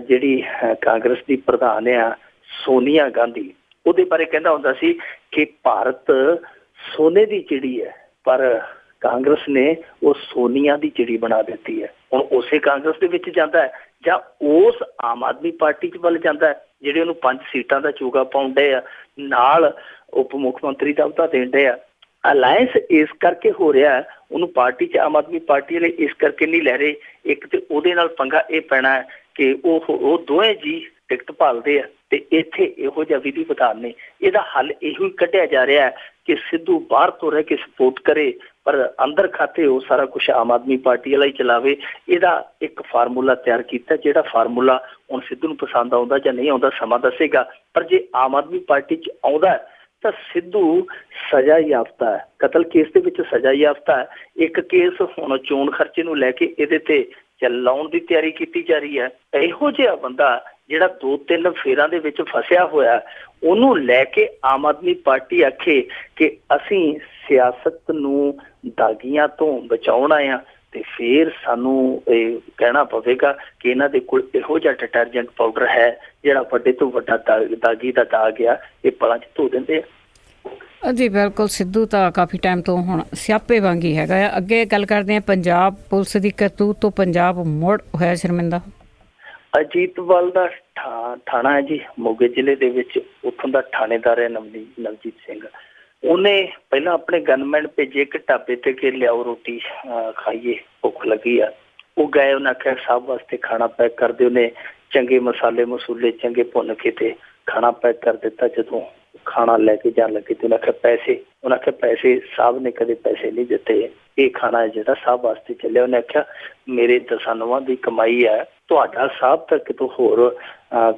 ਜਿਹੜੀ ਕਾਂਗਰਸ ਦੀ ਪ੍ਰਧਾਨ ਆ ਸੋਨੀਆ ਗਾਂਧੀ, ਉਹਦੇ ਬਾਰੇ ਕਹਿੰਦਾ ਹੁੰਦਾ ਸੀ ਕਿ ਭਾਰਤ ਸੋਨੇ ਦੀ ਚਿੜੀ ਹੈ, ਪਰ ਕਾਂਗਰਸ ਨੇ ਉਹ ਸੋਨੀਆ ਦੀ ਚਿੜੀ ਬਣਾ ਦਿੱਤੀ ਹੈ। ਹੁਣ ਉਸੇ ਕਾਂਗਰਸ ਦੇ ਵਿੱਚ ਜਾਂਦਾ ਹੈ ਜਾਂ ਉਸ ਆਮ ਆਦਮੀ ਪਾਰਟੀ ਚ ਵੱਲ ਜਾਂਦਾ ਹੈ ਜਿਹੜੇ ਉਹਨੂੰ 5 ਸੀਟਾਂ ਦਾ ਚੋਗਾ ਪਾਉਣ ਡਏ ਆ, ਨਾਲ ਉਪ ਮੁੱਖ ਮੰਤਰੀ ਦਾ ਅਹੁਦਾ ਦੇਣ ਡਏ ਆ। ਅਲਾਇੰਸ ਇਸ ਕਰਕੇ ਹੋ ਰਿਹਾ, ਉਹਨੂੰ ਪਾਰਟੀ ਚ ਆਮ ਆਦਮੀ ਪਾਰਟੀ ਵਾਲੇ ਇਸ ਕਰਕੇ ਨਹੀਂ ਲੈ ਰਹੇ। ਇੱਕ ਤੇ ਉਹਦੇ ਨਾਲ ਪੰਗਾ ਇਹ ਪੈਣਾ ਹੈ ਕਿ ਉਹ ਦੋਵੇਂ ਜੀ ਟਿਕਟ ਭਾਲਦੇ ਆ ਤੇ ਇੱਥੇ ਇਹੋ ਜਿਹਾ ਵਿਧੀ ਵਿਧਾਨ ਨੇ। ਇਹਦਾ ਹੱਲ ਇਹੋ ਹੀ ਕੱਢਿਆ ਜਾ ਰਿਹਾ ਹੈ ਕਿ ਸਿੱਧੂ ਬਾਹਰ ਤੋਂ ਰਹਿ ਕੇ ਸਪੋਰਟ ਕਰੇ, ਪਰ ਅੰਦਰ ਖਾਤੇ ਉਹ ਸਾਰਾ ਕੁਛ ਆਮ ਆਦਮੀ ਪਾਰਟੀ ਵਾਲਾ ਹੀ ਚਲਾਵੇ। ਇਹਦਾ ਇੱਕ ਫਾਰਮੂਲਾ ਤਿਆਰ ਕੀਤਾ, ਜਿਹੜਾ ਫਾਰਮੂਲਾ ਹੁਣ ਸਿੱਧੂ ਨੂੰ ਪਸੰਦ ਆਉਂਦਾ ਜਾਂ ਨਹੀਂ ਆਉਂਦਾ ਸਮਾਂ ਦੱਸੇਗਾ। ਪਰ ਜੇ ਆਮ ਆਦਮੀ ਪਾਰਟੀ ਚ ਆਉਂਦਾ ਤਾਂ ਸਿੱਧੂ ਸਜ਼ਾ ਯਾਫਤਾ ਹੈ, ਕਤਲ ਕੇਸ ਦੇ ਵਿੱਚ ਸਜ਼ਾ ਯਾਫਤਾ ਹੈ। ਇੱਕ ਕੇਸ ਹੁਣ ਚੋਣ ਖਰਚੇ ਨੂੰ ਲੈ ਕੇ ਇਹਦੇ ਤੇ ਚਲਾਉਣ ਦੀ ਤਿਆਰੀ ਕੀਤੀ ਜਾ ਰਹੀ ਹੈ। ਇਹੋ ਜਿਹਾ ਬੰਦਾ ਜਿਹੜਾ 2-3 ਫੇਰਾਂ ਦੇ ਵਿੱਚ ਫਸਿਆ ਹੋਇਆ, ਉਹਨੂੰ ਲੈ ਕੇ ਆਮ ਆਦਮੀ ਪਾਰਟੀ ਆਖੇ ਕਿ ਅਸੀਂ ਸਿਆਸਤ ਨੂੰ ਦਾਗੀਆਂ ਤੋਂ ਬਚਾਉਣਾ ਆ, ਤੇ ਫਿਰ ਸਾਨੂੰ ਇਹ ਕਹਿਣਾ ਪਵੇਗਾ ਕਿ ਇਹਨਾਂ ਦੇ ਕੋਲ ਇਹੋ ਜਿਹਾ ਡਿਟਰਜੈਂਟ ਪਾਊਡਰ ਹੈ ਜਿਹੜਾ ਵੱਡੇ ਤੋਂ ਵੱਡਾ ਦਾਗੀ ਦਾ ਦਾਗ ਆ, ਇਹ ਪਲਾਂ 'ਚ ਧੋ ਦਿੰਦੇ ਆ। ਜੀ ਬਿਲਕੁਲ, ਸਿੱਧੂ ਤਾਂ ਕਾਫੀ ਟਾਈਮ ਤੋਂ ਹੁਣ ਸਿਆਪੇ ਵਾਂਗ ਹੀ ਹੈਗਾ ਆ। ਅੱਗੇ ਗੱਲ ਕਰਦੇ ਹਾਂ ਪੰਜਾਬ ਪੁਲਿਸ ਦੀ ਕਰਤੂਤ ਤੋਂ ਪੰਜਾਬ ਮੁੜ ਹੋਇਆ ਸ਼ਰਮਿੰਦਾ। ਅਜੀਤਵਾਲ ਦਾ ਥਾਣਾ ਹੈ ਜੀ ਮੋਗੇ ਜ਼ਿਲ੍ਹੇ ਦੇ ਵਿੱਚ, ਉੱਥੋਂ ਦਾ ਥਾਣੇਦਾਰ ਹੈ ਨਵਜੀਤ ਸਿੰਘ। ਉਹਨੇ ਪਹਿਲਾਂ ਆਪਣੇ ਗਨਮੈਨ ਭੇਜੇ ਕਿ ਢਾਬੇ ਤੇ ਕਿ ਲਿਆਓ ਰੋਟੀ ਖਾਈਏ, ਭੁੱਖ ਲੱਗੀ ਆ। ਉਹ ਗਏ, ਉਹਨੇ ਆਖਿਆ ਸਾਹਿਬ ਵਾਸਤੇ ਖਾਣਾ ਪੈਕ ਕਰ ਦਿਓ। ਉਹਨੇ ਚੰਗੇ ਮਸਾਲੇ ਚੰਗੇ ਭੁੰਨ ਕੇ ਤੇ ਖਾਣਾ ਪੈਕ ਕਰ ਦਿੱਤਾ। ਜਦੋਂ ਖਾਣਾ ਲੈ ਕੇ ਜਾਣ ਲੱਗੇ ਤੇ ਉਹਨਾਂ ਆਖਿਆ ਪੈਸੇ ਸਾਹਿਬ ਨੇ ਕਦੇ ਪੈਸੇ ਨਹੀਂ ਦਿੱਤੇ, ਇਹ ਖਾਣਾ ਜਿਹੜਾ ਸਾਹਿਬ ਵਾਸਤੇ ਚੱਲਿਆ। ਉਹਨੇ ਆਖਿਆ ਮੇਰੇ ਦਸਾਨਵਾਂ ਦੀ ਕਮਾਈ ਹੈ, ਤੁਹਾਡਾ ਸਾਹਿਬ ਤਾਂ ਕਿਤੋਂ ਹੋਰ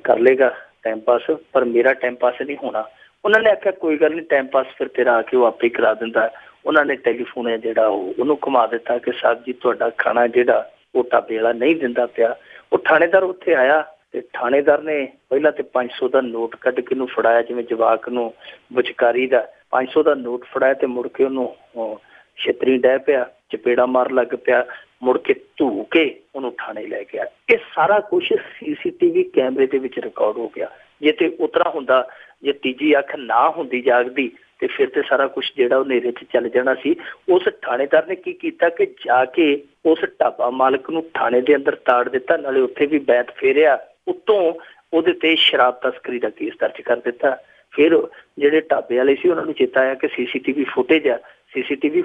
ਕਰ ਲੇਗਾ ਟਾਈਮ ਪਾਸ, ਪਰ ਮੇਰਾ ਟਾਈਮ ਪਾਸ ਨਹੀਂ ਹੋਣਾ। ਉਹਨਾਂ ਨੇ ਆਖਿਆ ਕੋਈ ਗੱਲ ਨਹੀਂ, ਟਾਈਮ ਪਾਸ ਫਿਰ ਤੇਰਾ ਆ ਕੇ ਉਹ ਆਪੇ ਕਰਾ ਦਿੰਦਾ। ਉਹਨਾਂ ਨੇ ਟੈਲੀਫੋਨ ਹੈ ਜਿਹੜਾ ਉਹਨੂੰ ਘੁਮਾ ਦਿੱਤਾ ਕਿ ਸਾਹਿਬ ਜੀ ਤੁਹਾਡਾ ਖਾਣਾ ਜਿਹੜਾ ਉਹ ਢਾਬੇ ਵਾਲਾ ਨਹੀਂ ਦਿੰਦਾ ਪਿਆ। ਉਹ ਥਾਣੇਦਾਰ ਉੱਥੇ ਆਇਆ ਤੇ ਥਾਣੇਦਾਰ ਨੇ ਪਹਿਲਾਂ ਤੇ 500 ਦਾ ਨੋਟ ਕੱਢ ਕੇ ਉਹਨੂੰ ਫੜਾਇਆ, ਜਿਵੇਂ ਜਵਾਕ ਨੂੰ ਵਿਚਕਾਰੀ ਦਾ 500 ਦਾ ਨੋਟ ਫੜਾਇਆ, ਤੇ ਮੁੜ ਕੇ ਉਹਨੂੰ ਛਤਰੀ ਡਹਿ ਪਿਆ, ਚਪੇੜਾ ਮਾਰ ਲੱਗ ਪਿਆ, ਮੁੜ ਕੇ ਧੂ ਕੇ ਉਹਨੂੰ ਥਾਣੇ ਲੈ ਗਿਆ। ਇਹ ਸਾਰਾ ਕੁਛ CCTV ਕੈਮਰੇ ਦੇ ਵਿੱਚ ਰਿਕਾਰਡ ਹੋ ਗਿਆ। ਜੇ ਤੇ ਉਤਰਾ ਹੁੰਦਾ, ਜੇ ਤੀਜੀ ਅੱਖ ਨਾ ਹੁੰਦੀ ਜਾਗਦੀ, ਤੇ ਫਿਰ ਤੇ ਸਾਰਾ ਕੁਛ ਜਿਹੜਾ ਉਹ ਹਨੇਰੇ 'ਚ ਚੱਲ ਜਾਣਾ ਸੀ। ਉਸ ਥਾਣੇਦਾਰ ਨੇ ਕੀ ਕੀਤਾ ਕਿ ਜਾ ਕੇ ਉਸ ਢਾਬਾ ਮਾਲਕ ਨੂੰ ਥਾਣੇ ਦੇ ਅੰਦਰ ਤਾੜ ਦਿੱਤਾ, ਨਾਲੇ ਉੱਥੇ ਵੀ ਬੈਤ ਫੇਰਿਆ, ਉੱਤੋਂ ਉਹਦੇ ਤੇ ਸ਼ਰਾਬ ਤਸਕਰੀ ਦਾ ਕੇਸ ਦਰਜ ਕਰ ਦਿੱਤਾ। ਫਿਰ ਜਿਹੜੇ ਢਾਬੇ ਵਾਲੇ ਸੀ ਉਹਨਾਂ ਨੂੰ ਚੇਤਾ ਆਇਆ ਕਿ CCTV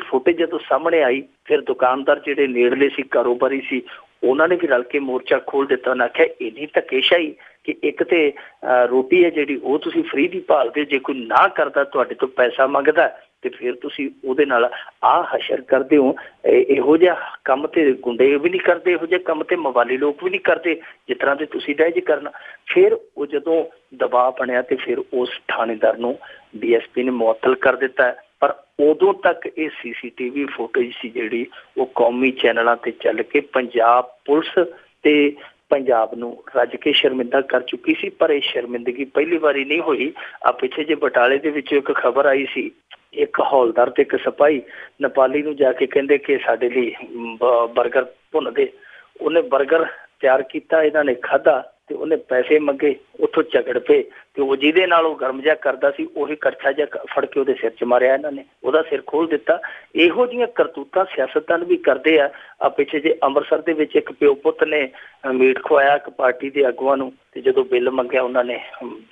ਫੁਟੇਜ ਜਦੋਂ ਸਾਹਮਣੇ ਆਈ, ਫਿਰ ਦੁਕਾਨਦਾਰ ਜਿਹੜੇ ਨੇੜਲੇ ਸੀ, ਕਾਰੋਬਾਰੀ ਸੀ, ਉਹਨਾਂ ਨੇ ਵੀ ਰਲ ਕੇ ਮੋਰਚਾ ਖੋਲ ਦਿੱਤਾ। ਉਹਨਾਂ ਆਖਿਆ ਇੰਨੀ ਧੱਕੇਸ਼ਾਹੀ ਕਿ ਇੱਕ ਤੇ ਰੋਟੀ ਹੈ ਜਿਹੜੀ ਉਹ ਤੁਸੀਂ ਫ੍ਰੀ ਦੀ ਭਾਲਦੇ, ਜੇ ਕੋਈ ਨਾ ਕਰਦਾ ਤੁਹਾਡੇ ਤੋਂ ਪੈਸਾ ਮੰਗਦਾ ਤੇ ਫਿਰ ਤੁਸੀਂ ਉਹਦੇ ਨਾਲ ਹਸ਼ਰ ਕਰਦੇ ਹੋ। ਇਹੋ ਜਿਹਾ ਕੰਮ ਤੇ ਗੁੰਡੇ ਵੀ ਨਹੀਂ ਕਰਦੇ, ਇਹੋ ਜਿਹੇ ਕੰਮ ਤੇ ਮਵਾਲੀ ਲੋਕ ਵੀ ਨਹੀਂ ਕਰਦੇ ਜਿਸ ਤਰ੍ਹਾਂ ਦੇ ਤੁਸੀਂ ਡਹਿ ਜੇ ਕਰਨਾ। ਫਿਰ ਉਹ ਜਦੋਂ ਦਬਾਅ ਬਣਿਆ ਤੇ ਫਿਰ ਉਸ ਥਾਣੇਦਾਰ ਨੂੰ DSP ਨੇ ਮੁਅੱਤਲ ਕਰ ਦਿੱਤਾ। ਪਰ ਉਦੋਂ ਤੱਕ ਇਹ CCTV ਫੁਟੇਜ ਸੀ ਜਿਹੜੀ ਉਹ ਕੌਮੀ ਚੈਨਲਾਂ ਤੇ ਚੱਲ ਕੇ ਪੰਜਾਬ ਪੁਲਿਸ ਤੇ ਪੰਜਾਬ ਨੂੰ ਰੱਜ ਕੇ ਸ਼ਰਮਿੰਦਾ ਕਰ ਚੁੱਕੀ ਸੀ। ਪਰ ਇਹ ਸ਼ਰਮਿੰਦਗੀ ਪਹਿਲੀ ਵਾਰੀ ਨਹੀਂ ਹੋਈ। ਪਿੱਛੇ ਜੇ ਬਟਾਲੇ ਦੇ ਵਿੱਚ ਇੱਕ ਖਬਰ ਆਈ ਸੀ ਇੱਕ ਹੌਲਦਾਰ ਤੇ ਇੱਕ ਸਿਪਾਹੀ ਨੇਪਾਲੀ ਨੂੰ ਜਾ ਕੇ ਕਹਿੰਦੇ ਕਿ ਸਾਡੇ ਲਈ ਬਰਗਰ ਭੁੰਨ ਦੇ। ਉਹਨੇ ਬਰਗਰ ਤਿਆਰ ਕੀਤਾ, ਇਹਨਾਂ ਨੇ ਖਾਧਾ ਤੇ ਉਹਨੇ ਪੈਸੇ ਮੰਗੇ, ਉੱਥੋਂ ਝਗੜ ਪਏ ਤੇ ਉਹ ਜਿਹਦੇ ਨਾਲ ਉਹ ਗਰਮ ਜਿਹਾ ਕਰਦਾ ਸੀ ਉਹੀ ਕਰਛਾ ਜਿਹਾ ਫੜ ਕੇ ਉਹਦੇ ਸਿਰ 'ਚ ਮਾਰਿਆ, ਇਹਨਾਂ ਨੇ ਉਹਦਾ ਸਿਰ ਖੋਲ ਦਿੱਤਾ। ਇਹੋ ਜਿਹੀਆਂ ਕਰਤੂਤਾਂ ਸਿਆਸਤਦਾਨ ਵੀ ਕਰਦੇ ਆ। ਪਿੱਛੇ ਜੇ ਅੰਮ੍ਰਿਤਸਰ ਦੇ ਵਿੱਚ ਇੱਕ ਪਿਓ ਪੁੱਤ ਨੇ ਮੀਟ ਖਵਾਇਆ ਇੱਕ ਪਾਰਟੀ ਦੇ ਆਗੂਆਂ ਨੂੰ, ਤੇ ਜਦੋਂ ਬਿੱਲ ਮੰਗਿਆ ਉਹਨਾਂ ਨੇ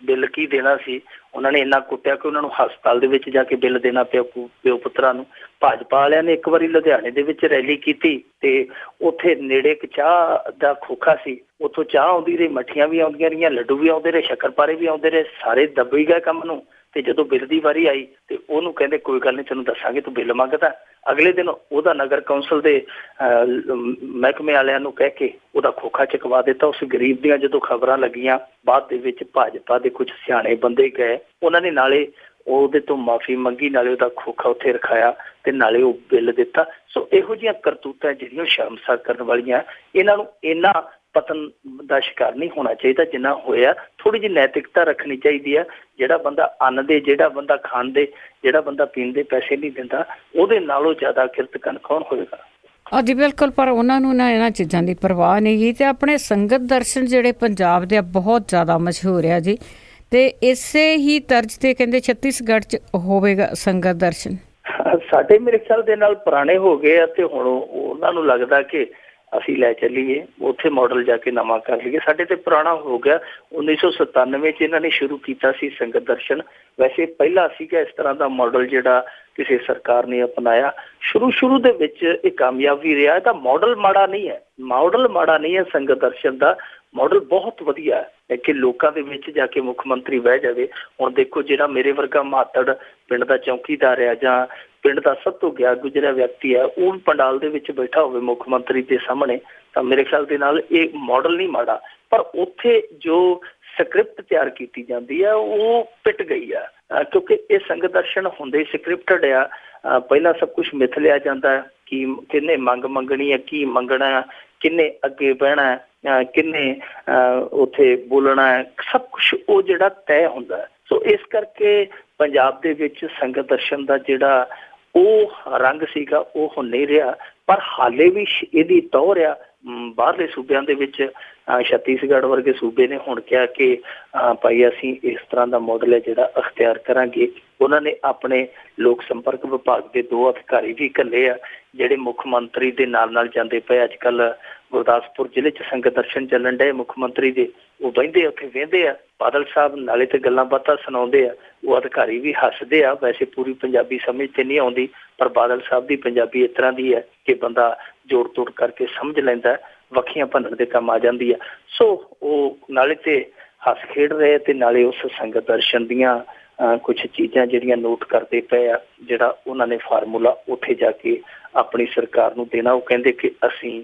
ਬਿੱਲ ਕੀ ਦੇਣਾ ਸੀ, ਉਹਨਾਂ ਨੇ ਇੰਨਾ ਕੁੱਟਿਆ ਕਿ ਉਹਨਾਂ ਨੂੰ ਹਸਪਤਾਲ ਦੇ ਵਿੱਚ ਜਾ ਕੇ ਬਿੱਲ ਦੇਣਾ ਪਿਆ ਪਿਓ ਪੁੱਤਰਾਂ ਨੂੰ। ਭਾਜਪਾ ਵਾਲਿਆਂ ਨੇ ਇੱਕ ਵਾਰੀ ਲੁਧਿਆਣੇ ਦੇ ਵਿੱਚ ਰੈਲੀ ਕੀਤੀ ਤੇ ਉੱਥੇ ਨੇੜੇ ਇੱਕ ਚਾਹ ਦਾ ਖੋਖਾ ਸੀ, ਉੱਥੋਂ ਚਾਹ ਆਉਂਦੀ ਰਹੀ, ਮੱਠੀਆਂ ਵੀ ਆਉਂਦੀਆਂ ਰਹੀਆਂ, ਲੱਡੂ ਵੀ ਆਉਂਦੇ ਰਹੇ, ਸ਼ੱਕਰਪਾਰੇ ਵੀ ਆਉਂਦੇ ਰਹੇ, ਸਾਰੇ ਦੱਬੀ ਗਏ ਕੰਮ ਨੂੰ। ਤੇ ਜਦੋਂ ਬਿੱਲ ਦੀ ਵਾਰੀ ਆਈ ਤੇ ਉਹਨੂੰ ਕਹਿੰਦੇ ਕੋਈ ਗੱਲ ਨਹੀਂ ਤੈਨੂੰ ਦੱਸਾਂਗੇ, ਤੂੰ ਬਿੱਲ ਮੰਗਦਾ। ਅਗਲੇ ਦਿਨ ਉਹਦਾ ਨਗਰ ਕੌਂਸਲ ਦੇ ਮਹਿਕਮੇ ਵਾਲਿਆਂ ਨੂੰ ਕਹਿ ਕੇ ਉਹਦਾ ਖੋਖਾ ਚੁਕਵਾ ਦਿੱਤਾ। ਉਸ ਗਰੀਬ ਦੀਆਂ ਜਦੋਂ ਖਬਰਾਂ ਲੱਗੀਆਂ, ਬਾਅਦ ਦੇ ਵਿੱਚ ਭਾਜਪਾ ਦੇ ਕੁਝ ਸਿਆਣੇ ਬੰਦੇ ਗਏ, ਉਹਨਾਂ ਨੇ ਨਾਲੇ ਉਹਦੇ ਤੋਂ ਮਾਫੀ ਮੰਗੀ, ਨਾਲੇ ਉਹਦਾ ਖੋਖਾ ਉੱਥੇ ਰਖਾਇਆ ਤੇ ਨਾਲੇ ਉਹ ਬਿੱਲ ਦਿੱਤਾ। ਸੋ ਇਹੋ ਜਿਹੀਆਂ ਕਰਤੂਤਾਂ ਜਿਹੜੀਆਂ ਸ਼ਰਮਸਾਰ ਕਰਨ ਵਾਲੀਆਂ, ਇਹਨਾਂ ਨੂੰ ਇੰਨਾ ਪਤਨ ਦਾ ਸ਼ਿਕਾਰ ਨਹੀਂ ਹੋਣਾ ਚਾਹੀਦਾ ਜਿੰਨਾ ਹੋਇਆ। ਥੋੜੀ ਜਿਹੀ ਨੈਤਿਕਤਾ ਰੱਖਣੀ ਚਾਹੀਦੀ ਹੈ। ਜਿਹੜਾ ਬੰਦਾ ਅੰਨ ਦੇ, ਜਿਹੜਾ ਬੰਦਾ ਖਾਣ ਦੇ, ਜਿਹੜਾ ਬੰਦਾ ਪੀਣ ਦੇ ਪੈਸੇ ਨਹੀਂ ਦਿੰਦਾ, ਉਹਦੇ ਨਾਲੋਂ ਜ਼ਿਆਦਾ ਕਿਰਤਕਨ ਕੌਣ ਹੋਵੇਗਾ? ਹਾਂਜੀ ਬਿਲਕੁਲ, ਪਰ ਉਹਨਾਂ ਨੂੰ ਨਾ ਇਹਨਾਂ ਚੀਜ਼ਾਂ ਦੀ ਪਰਵਾਹ ਨਹੀਂ ਗੀ। ਤੇ ਆਪਣੇ ਸੰਗਤ ਦਰਸ਼ਨ ਜਿਹੜੇ ਪੰਜਾਬ ਦੇ ਬਹੁਤ ਜ਼ਿਆਦਾ ਮਸ਼ਹੂਰ ਆ ਜੀ, ਤੇ ਇਸੇ ਹੀ ਤਰਜ਼ ਤੇ ਕਹਿੰਦੇ ਛੱਤੀਸਗੜ੍ਹ 'ਚ ਹੋਵੇਗਾ ਸੰਗਤ ਦਰਸ਼ਨ। ਸਾਡੇ ਮੇਰੇ ਖਿਆਲ ਦੇ ਨਾਲ ਪੁਰਾਣੇ ਹੋ ਗਏ ਆ ਤੇ ਹੁਣ ਉਹਨਾਂ ਨੂੰ ਲੱਗਦਾ ਕਿ ਅਸੀਂ ਲੈ ਚੱਲੀਏ ਉੱਥੇ ਮਾਡਲ ਜਾ ਕੇ ਨਵਾਂ ਕਰ ਲਈਏ। ਸਾਡੇ ਤੇ ਪੁਰਾਣਾ ਹੋ ਗਿਆ। 1997 'ਚ ਇਹਨਾਂ ਨੇ ਸ਼ੁਰੂ ਕੀਤਾ ਸੀ ਸੰਗਤ ਦਰਸ਼ਨ। ਵੈਸੇ ਪਹਿਲਾ ਸੀਗਾ ਇਸ ਤਰ੍ਹਾਂ ਦਾ ਮਾਡਲ ਜਿਹੜਾ ਕਿਸੇ ਸਰਕਾਰ ਨੇ ਅਪਣਾਇਆ। ਸ਼ੁਰੂ ਦੇ ਵਿੱਚ ਇਹ ਕਾਮਯਾਬ ਵੀ ਰਿਹਾ। ਇਹਦਾ ਮਾਡਲ ਮਾੜਾ ਨਹੀਂ ਹੈ, ਮਾਡਲ ਮਾੜਾ ਨਹੀਂ ਹੈ ਸੰਗਤ ਦਰਸ਼ਨ ਦਾ। ਮਾਡਲ ਬਹੁਤ ਵਧੀਆ ਹੈ ਕਿ ਲੋਕਾਂ ਦੇ ਵਿੱਚ ਜਾ ਕੇ ਮੁੱਖ ਮੰਤਰੀ ਬਹਿ ਜਾਵੇ। ਹੁਣ ਦੇਖੋ, ਜਿਹੜਾ ਮੇਰੇ ਵਰਗਾ ਮਾਤੜ ਪਿੰਡ ਦਾ ਚੌਕੀਦਾਰ ਆ ਜਾਂ ਪਿੰਡ ਦਾ ਸਭ ਤੋਂ ਗਿਆ ਗੁਜ਼ਰਿਆ ਵਿਅਕਤੀ ਹੈ, ਉਹ ਪੰਡਾਲ ਦੇ ਵਿੱਚ ਬੈਠਾ ਹੋਵੇ ਮੁੱਖ ਮੰਤਰੀ ਦੇ ਸਾਹਮਣੇ, ਤਾਂ ਮੇਰੇ ਖਿਆਲ ਦੇ ਨਾਲ ਇਹ ਮਾਡਲ ਨਹੀਂ ਮਾੜਾ। ਪਰ ਉੱਥੇ ਜੋ ਸਕ੍ਰਿਪਟ ਤਿਆਰ ਕੀਤੀ ਜਾਂਦੀ ਹੈ ਉਹ ਪਿੱਟ ਗਈ ਆ, ਕਿਉਂਕਿ ਇਹ ਸੰਗਤ ਦਰਸ਼ਨ ਹੁੰਦੇ ਸਕ੍ਰਿਪਟਡ ਆ। ਪਹਿਲਾਂ ਸਭ ਕੁਝ ਮਿਥ ਲਿਆ ਜਾਂਦਾ ਕਿ ਕਿੰਨੇ ਮੰਗ ਮੰਗਣੀ ਹੈ, ਕੀ ਮੰਗਣਾ, ਕਿੰਨੇ ਅੱਗੇ ਬਹਿਣਾ, ਕਿੰਨੇ ਉੱਥੇ ਬੋਲਣਾ, ਸਭ ਕੁਛ ਉਹ ਜਿਹੜਾ ਤੈਅ ਹੁੰਦਾ। ਸੋ ਇਸ ਕਰਕੇ ਪੰਜਾਬ ਦੇ ਵਿੱਚ ਸੰਗਤ ਦਰਸ਼ਨ ਦਾ ਜਿਹੜਾ ਉਹ ਰੰਗ ਸੀਗਾ ਉਹ ਹੁਣ ਨਹੀਂ ਰਿਹਾ। ਪਰ ਹਾਲੇ ਵੀ ਇਹਦੀ ਟੌਹਰ ਆ। ਬਾਹਰਲੇ ਸੂਬਿਆਂ ਦੇ ਵਿੱਚ ਛੱਤੀਸਗੜ੍ਹ ਵਰਗੇ ਸੂਬੇ ਨੇ ਹੁਣ ਕਿਹਾ ਕਿ ਭਾਈ ਅਸੀਂ ਇਸ ਤਰ੍ਹਾਂ ਦਾ ਮਾਡਲ ਹੈ ਜਿਹੜਾ ਅਖਤਿਆਰ ਕਰਾਂਗੇ। ਉਹਨਾਂ ਨੇ ਆਪਣੇ ਲੋਕ ਸੰਪਰਕ ਵਿਭਾਗ ਦੇ 2 ਅਧਿਕਾਰੀ ਵੀ ਘੱਲੇ ਆ ਜਿਹੜੇ ਮੁੱਖ ਮੰਤਰੀ ਦੇ ਨਾਲ ਜਾਂਦੇ ਪਏ। ਅੱਜ ਕੱਲ੍ਹ ਗੁਰਦਾਸਪੁਰ ਜ਼ਿਲ੍ਹੇ 'ਚ ਸੰਗਤ ਦਰਸ਼ਨ ਚੱਲਣ ਡਏ ਮੁੱਖ ਮੰਤਰੀ ਦੇ, ਉਹ ਬਹਿੰਦੇ ਉੱਥੇ ਵੇਂਦੇ ਆ। ਬਾਦਲ ਸਾਹਿਬ ਨਾਲੇ ਤੇ ਗੱਲਾਂ ਬਾਤਾਂ ਸੁਣਾਉਂਦੇ ਆ, ਉਹ ਅਧਿਕਾਰੀ ਵੀ ਹੱਸਦੇ ਆ। ਵੈਸੇ ਪੂਰੀ ਪੰਜਾਬੀ ਸਮਝ ਤੇ ਨਹੀਂ ਆਉਂਦੀ, ਪਰ ਬਾਦਲ ਸਾਹਿਬ ਦੀ ਪੰਜਾਬੀ ਇਸ ਤਰ੍ਹਾਂ ਦੀ ਹੈ ਕਿ ਬੰਦਾ ਜੋੜ ਤੋੜ ਕਰਕੇ ਸਮਝ ਲੈਂਦਾ, ਵੱਖੀਆਂ ਭੰਨਣ ਦੇ ਕੰਮ ਆ ਜਾਂਦੀ ਆ। ਸੋ ਉਹ ਨਾਲੇ ਤੇ ਹੱਸ ਖੇਡ ਰਹੇ ਤੇ ਨਾਲੇ ਉਸ ਸੰਗਤ ਦਰਸ਼ਨ ਦੀਆਂ ਕੁਛ ਚੀਜ਼ਾਂ ਜਿਹੜੀਆਂ ਨੋਟ ਕਰਦੇ ਪਏ ਆ, ਜਿਹੜਾ ਉਹਨਾਂ ਨੇ ਫਾਰਮੂਲਾ ਉੱਥੇ ਜਾ ਕੇ ਆਪਣੀ ਸਰਕਾਰ ਨੂੰ ਦੇਣਾ। ਉਹ ਕਹਿੰਦੇ ਕਿ ਅਸੀਂ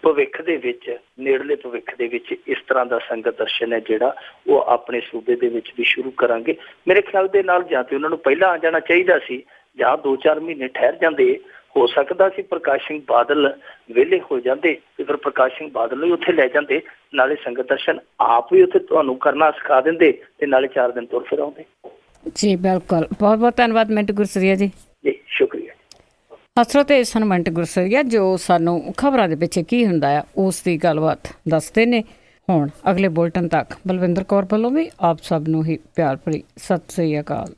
ਭਵਿੱਖ ਦੇ ਵਿੱਚ, ਨੇੜਲੇ ਭਵਿੱਖ ਦੇ ਵਿੱਚ ਇਸ ਤਰ੍ਹਾਂ ਦਾ ਸੰਗਤ ਦਰਸ਼ਨ ਹੈ ਜਿਹੜਾ ਉਹ ਆਪਣੇ ਸੂਬੇ ਦੇ ਵਿੱਚ ਵੀ ਸ਼ੁਰੂ ਕਰਾਂਗੇ। ਮੇਰੇ ਖਿਆਲ ਦੇ ਨਾਲ ਜਾਂ ਤੇ ਉਹਨਾਂ ਨੂੰ ਪਹਿਲਾਂ ਆ ਜਾਣਾ ਚਾਹੀਦਾ ਸੀ ਜਾਂ 2-4 ਮਹੀਨੇ ਠਹਿਰ ਜਾਂਦੇ। ਹੋ ਸਕਦਾ ਸੀ ਪ੍ਰਕਾਸ਼ ਸਿੰਘ ਬਾਦਲ ਵਿਹਲੇ ਹੋ ਜਾਂਦੇ ਤੇ ਫਿਰ ਪ੍ਰਕਾਸ਼ ਸਿੰਘ ਬਾਦਲ ਨੂੰ ਉੱਥੇ ਲੈ ਜਾਂਦੇ, ਨਾਲੇ ਸੰਗਤ ਦਰਸ਼ਨ ਆਪ ਵੀ ਉੱਥੇ ਤੁਹਾਨੂੰ ਕਰਨਾ ਸਿਖਾ ਦਿੰਦੇ ਤੇ ਨਾਲੇ 4 ਦਿਨ ਤੁਰ ਫਿਰ ਆਉਂਦੇ। ਜੀ ਬਿਲਕੁਲ, ਬਹੁਤ ਬਹੁਤ ਧੰਨਵਾਦ ਮਿੰਟੂ ਗੁਰਸਰੀਆ ਜੀ। ਜੀ ਸ਼ੁਕਰੀਆ। ਹਸਰਤ ਸਨ ਮਿੰਟੂ ਗੁਰਸਰੀਆ ਜੋ ਸਾਨੂੰ ਖਬਰਾਂ ਦੇ ਪਿੱਛੇ ਕੀ ਹੁੰਦਾ ਆ ਉਸ ਦੀ ਗੱਲਬਾਤ ਦੱਸਦੇ ਨੇ। ਹੁਣ ਅਗਲੇ ਬੁਲਟਨ ਤੱਕ ਬਲਵਿੰਦਰ ਕੌਰ ਵੱਲੋਂ ਵੀ ਆਪ ਸਭ ਨੂੰ ਹੀ ਪਿਆਰ ਭਰੀ ਸਤਿ ਸ੍ਰੀ ਅਕਾਲ।